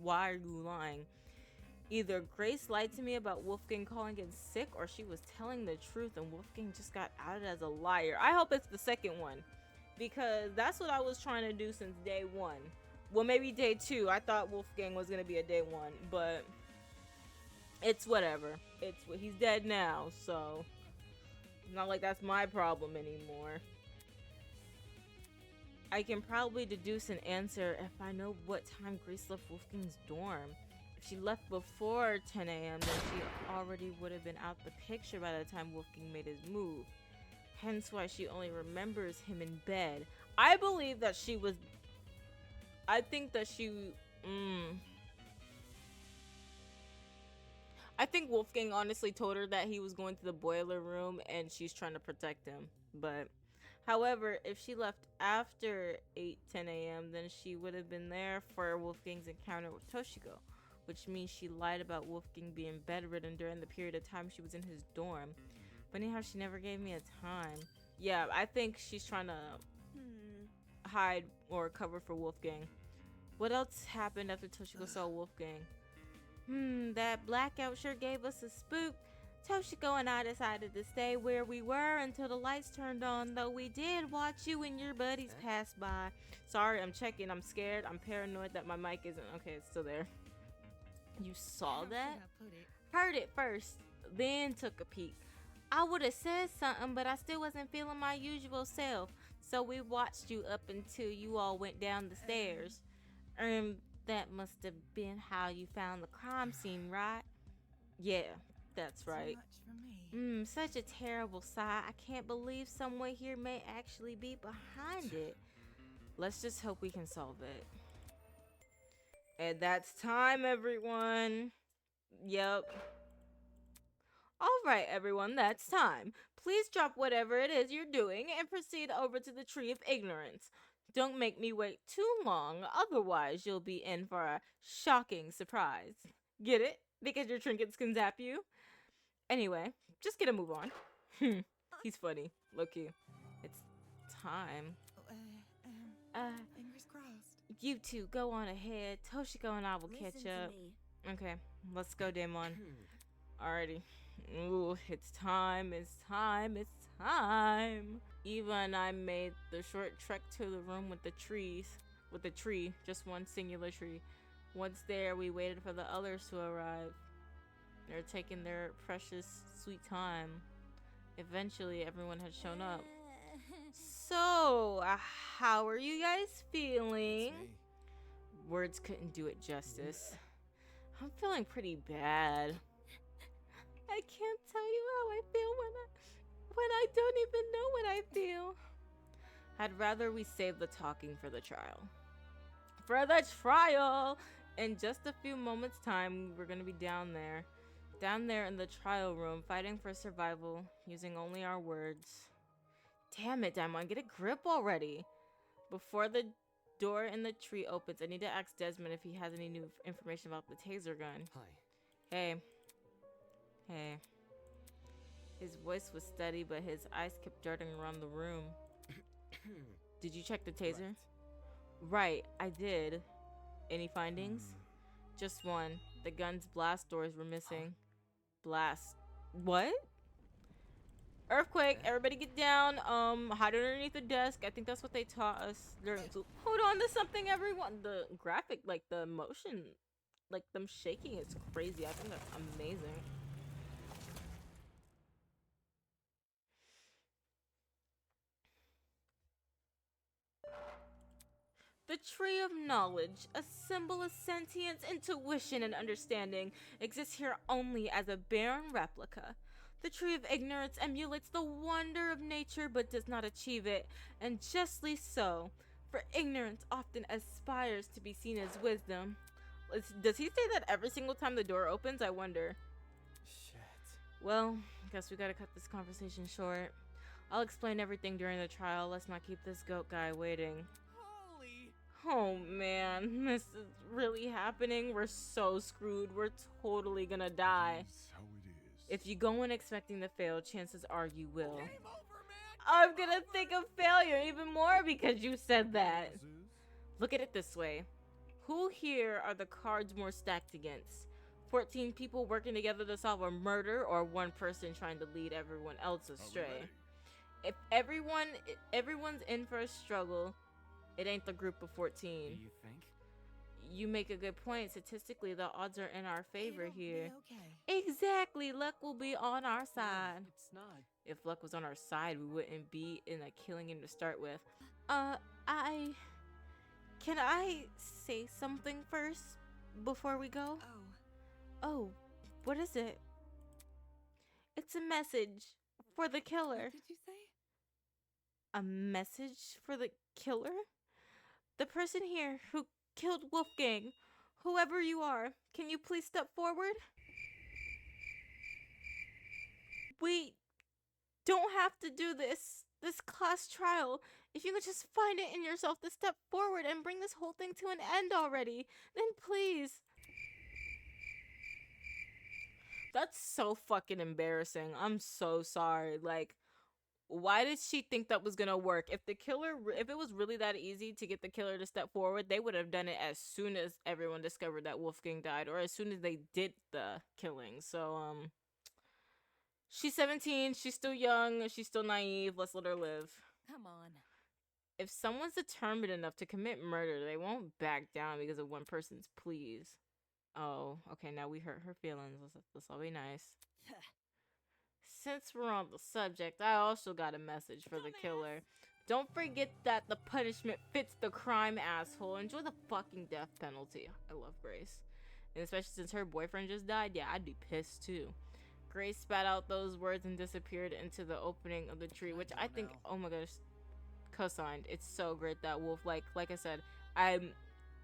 why are you lying? Either Grace lied to me about Wolfgang calling in sick, or she was telling the truth and Wolfgang just got outed as a liar. I hope it's the second one, because that's what I was trying to do since day one. Well, maybe day two. I thought Wolfgang was gonna be a day one, but it's whatever. He's dead now, so it's not like that's my problem anymore. I can probably deduce an answer if I know what time Grace left Wolfgang's dorm. If she left before 10 a.m., then she already would have been out the picture by the time Wolfgang made his move. Hence why she only remembers him in bed. I believe that she was... I think that she... I think Wolfgang honestly told her that he was going to the boiler room and she's trying to protect him. But, however, if she left after 10 a.m., then she would have been there for Wolfgang's encounter with Toshiko, which means she lied about Wolfgang being bedridden during the period of time she was in his dorm. Funny how she never gave me a time. Yeah, I think she's trying to hide or cover for Wolfgang. What else happened after Toshiko saw Wolfgang? That blackout sure gave us a spook. Toshiko and I decided to stay where we were until the lights turned on, though we did watch you and your buddies pass by. Sorry, I'm checking. I'm scared. I'm paranoid that my mic isn't... Okay, it's still there. You saw that? Heard it first, then took a peek. I would have said something, but I still wasn't feeling my usual self, so we watched you up until you all went down the stairs. That must have been how you found the crime scene, right? Yeah, that's right. Such a terrible sight. I can't believe someone here may actually be behind it. Let's just hope we can solve it. And that's time, everyone. Yep. Alright, everyone, that's time. Please drop whatever it is you're doing and proceed over to the Tree of Ignorance. Don't make me wait too long, otherwise you'll be in for a shocking surprise. Get it? Because your trinkets can zap you? Anyway, just get a move on. He's funny. Look-y. It's time. Fingers crossed. You two, go on ahead. Toshiko and I will catch Listen up. to me. Okay, let's go, Damon. Alrighty. Ooh, it's time, it's time, it's time. Eva and I made the short trek to the room with the trees. With the tree, just one singular tree. Once there, we waited for the others to arrive. They're taking their precious, sweet time. Eventually, everyone had shown up. So, how are you guys feeling? Words couldn't do it justice. I'm feeling pretty bad. I can't tell you how I feel when I don't even know what I feel. I'd rather we save the talking for the trial. For the trial! In just a few moments' time, we're gonna be down there in the trial room, fighting for survival, using only our words. Damn it, Daimon, get a grip already! Before the door in the tree opens, I need to ask Desmond if he has any new information about the taser gun. Hi. Hey. Hey. His voice was steady, but his eyes kept darting around the room. Did you check the taser? Right, I did. Any findings? Just one. The gun's blast doors were missing. Blast. What? Earthquake, everybody get down. Hide underneath the desk. I think that's what they taught us during school. Hold on to something, everyone. The graphic, like the motion, like them shaking, it's crazy. I think that's amazing. The Tree of Knowledge, a symbol of sentience, intuition, and understanding, exists here only as a barren replica. The Tree of Ignorance emulates the wonder of nature but does not achieve it, and justly so, for ignorance often aspires to be seen as wisdom. Does he say that every single time the door opens? I wonder. Shit. Well, guess we gotta cut this conversation short. I'll explain everything during the trial. Let's not keep this goat guy waiting. Oh man, this is really happening. We're so screwed. We're totally gonna die. That's how it is. If you go in expecting to fail, chances are you will. I'm gonna think of failure even more because you said that. Look at it this way. Who here are the cards more stacked against? 14 people working together to solve a murder, or one person trying to lead everyone else astray? If everyone's in for a struggle, it ain't the group of 14. You think? You make a good point. Statistically, the odds are in our favor It'll be here. okay. Exactly. Luck will be on our side. It's not. If luck was on our side, we wouldn't be in a killing game to start with. Can I say something first before we go? Oh, what is it? It's a message for the killer. What did you say? A message for the killer? The person here who killed Wolfgang. Whoever you are, can you please step forward? We don't have to do this class trial. If you could just find it in yourself to step forward and bring this whole thing to an end already, then please. That's so fucking embarrassing. I'm so sorry. Like, why did she think that was gonna work? If it was really that easy to get the killer to step forward, they would have done it as soon as everyone discovered that Wolfgang died, or as soon as they did the killing. So, she's 17, she's still young, she's still naive, let's let her live. Come on. If someone's determined enough to commit murder, they won't back down because of one person's pleas. Oh, okay, now we hurt her feelings. Let's all be nice. Since we're on the subject, I also got a message for the killer. Don't forget that the punishment fits the crime, asshole. Enjoy the fucking death penalty. I love Grace. And especially since her boyfriend just died, yeah, I'd be pissed too. Grace spat out those words and disappeared into the opening of the tree, which I think, oh my gosh, co-signed. It's so great that Wolf, like I said, I'm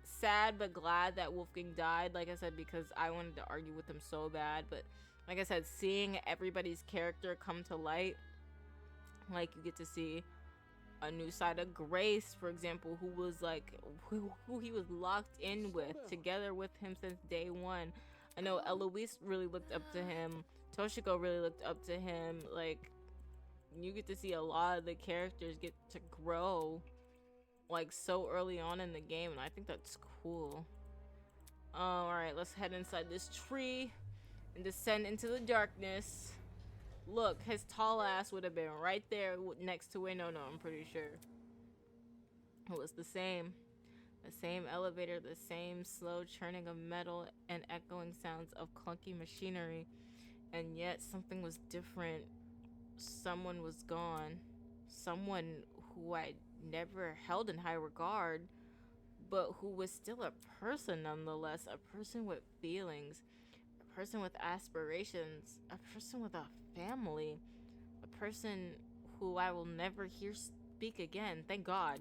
sad but glad that Wolfgang died, like I said, because I wanted to argue with him so bad. But like I said, seeing everybody's character come to light, like you get to see a new side of Grace, for example, who was like who he was locked in with, together with him since day one. I know Eloise really looked up to him. Toshiko really looked up to him. Like, you get to see a lot of the characters get to grow, like, so early on in the game, and I think that's cool. Alright, let's head inside this tree and descend into the darkness. Look, his tall ass would have been right there next to Winona, I'm pretty sure. It was the same. The same elevator, the same slow churning of metal and echoing sounds of clunky machinery. And yet something was different. Someone was gone. Someone who I never held in high regard, but who was still a person nonetheless. A person with feelings. A person with aspirations. A person with a family. A person who I will never hear speak again. Thank God.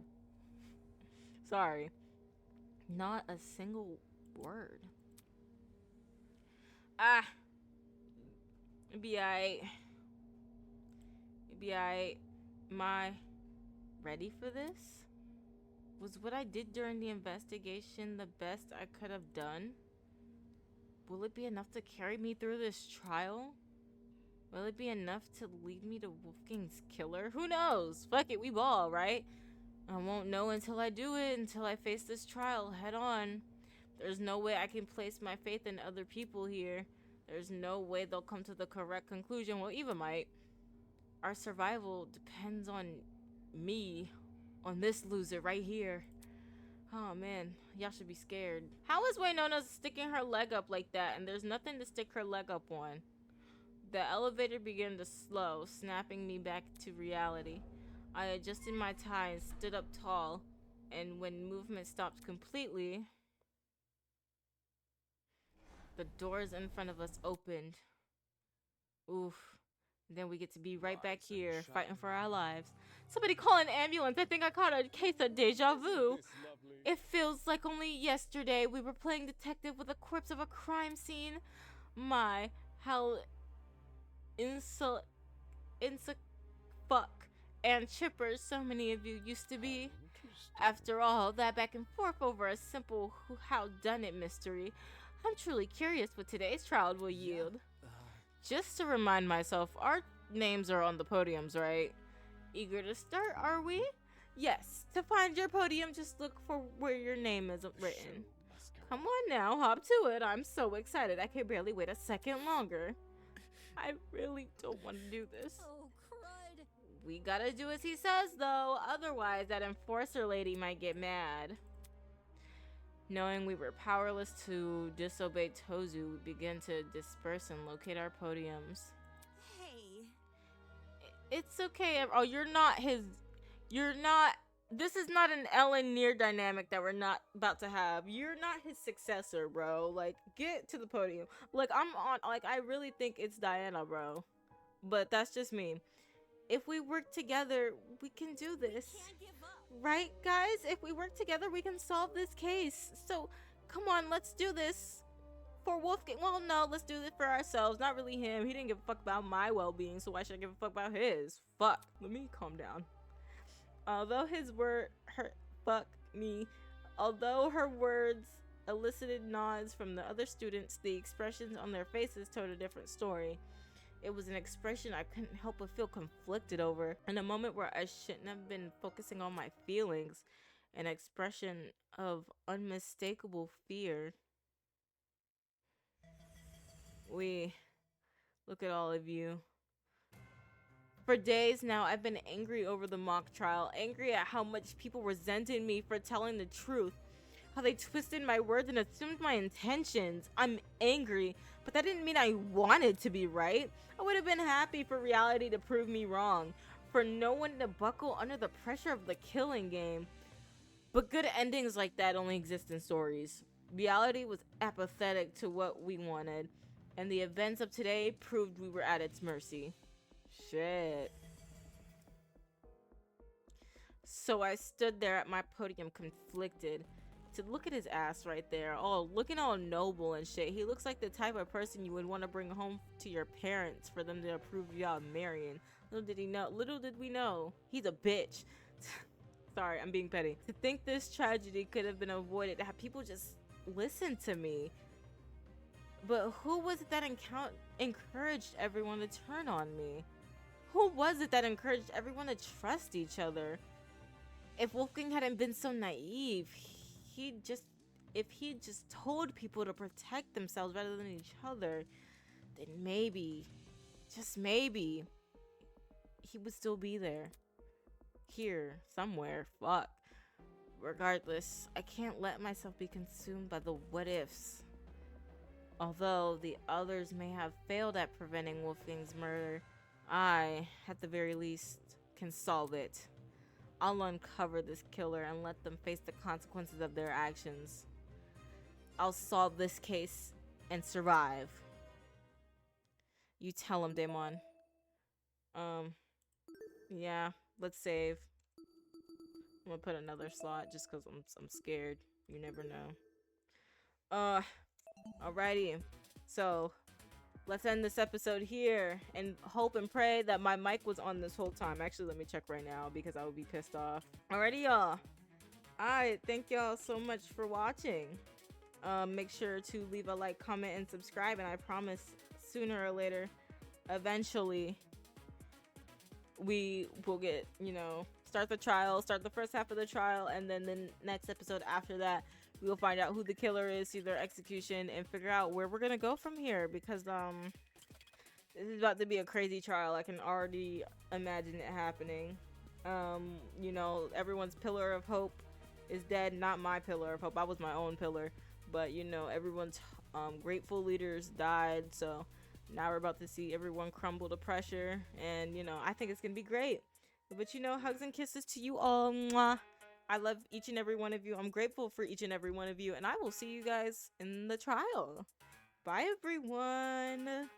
Sorry. Not a single word. It'd be alright. Am I ready for this? Was what I did during the investigation the best I could have done? Will it be enough to carry me through this trial? Will it be enough to lead me to Wolfgang's killer? Who knows? Fuck it, we ball, right? I won't know until I do it, until I face this trial head on. There's no way I can place my faith in other people here. There's no way they'll come to the correct conclusion. Well, Eva might. Our survival depends on me, on this loser right here. Oh man, y'all should be scared. How is Winona sticking her leg up like that and there's nothing to stick her leg up on? The elevator began to slow, snapping me back to reality. I adjusted my tie and stood up tall, and when movement stopped completely, the doors in front of us opened. Oof. Then we get to be right back here, fighting for our lives. Somebody call an ambulance. I think I caught a case of deja vu. It feels like only yesterday we were playing detective with a corpse of a crime scene. My, how fuck and chipper so many of you used to be. After all that back and forth over a simple how done it mystery, I'm truly curious what today's trial will yield. Just to remind myself, our names are on the podiums, right? Eager to start, are we? Yes, to find your podium, just look for where your name is written. Come on now, hop to it. I'm so excited, I can barely wait a second longer. I really don't want to do this. Oh, crud. We gotta do as he says, though, otherwise that enforcer lady might get mad. Knowing we were powerless to disobey Tozu, we began to disperse and locate our podiums. Hey. It's okay. Oh, you're not. This is not an Ellen Near dynamic that we're not about to have. You're not his successor, bro. Like, get to the podium. Like, I really think it's Diana, bro. But that's just me. If we work together, we can do this. Can't give up. Right, guys? If we work together, we can solve this case. So, come on, let's do this. For Wolfgang. Well, no, let's do this for ourselves. Not really him. He didn't give a fuck about my well-being, so why should I give a fuck about his? Fuck. Let me calm down. Although Although her words elicited nods from the other students, the expressions on their faces told a different story. It was an expression I couldn't help but feel conflicted over. In a moment where I shouldn't have been focusing on my feelings, an expression of unmistakable fear. Look at all of you. For days now, I've been angry over the mock trial, angry at how much people resented me for telling the truth, how they twisted my words and assumed my intentions. I'm angry, but that didn't mean I wanted to be right. I would have been happy for reality to prove me wrong, for no one to buckle under the pressure of the killing game. But good endings like that only exist in stories. Reality was apathetic to what we wanted, and the events of today proved we were at its mercy. Shit. So I stood there at my podium conflicted. To look at his ass right there, looking all noble and shit. He looks like the type of person you would want to bring home to your parents for them to approve y'all marrying. Little did we know, he's a bitch. Sorry, I'm being petty. To think this tragedy could have been avoided, to have people just listen to me. But who was it that encouraged everyone to turn on me? Who was it that encouraged everyone to trust each other? If Wolfgang hadn't been so naive, if he just told people to protect themselves rather than each other, then maybe, just maybe, he would still be there. Here, somewhere, fuck. Regardless, I can't let myself be consumed by the what ifs. Although the others may have failed at preventing Wolfgang's murder, I, at the very least, can solve it. I'll uncover this killer and let them face the consequences of their actions. I'll solve this case and survive. You tell him, Damon. Yeah, let's save. I'm gonna put another slot just because I'm scared. You never know. Alrighty. So, let's end this episode here and hope and pray that my mic was on this whole time. Actually, let me check right now because I would be pissed off. Alrighty, y'all. Alright, thank y'all so much for watching. Make sure to leave a like, comment, and subscribe, and I promise sooner or later, eventually, we will get, start the trial, start the first half of the trial, and then the next episode after that, we will find out who the killer is, see their execution, and figure out where we're gonna go from here, because this is about to be a crazy trial. I can already imagine it happening. Everyone's pillar of hope is dead. Not my pillar of hope. I was my own pillar, but everyone's grateful leaders died, so now we're about to see everyone crumble to pressure, and I think it's gonna be great. But hugs and kisses to you all. Mwah. I love each and every one of you. I'm grateful for each and every one of you, and I will see you guys in the trial. Bye, everyone.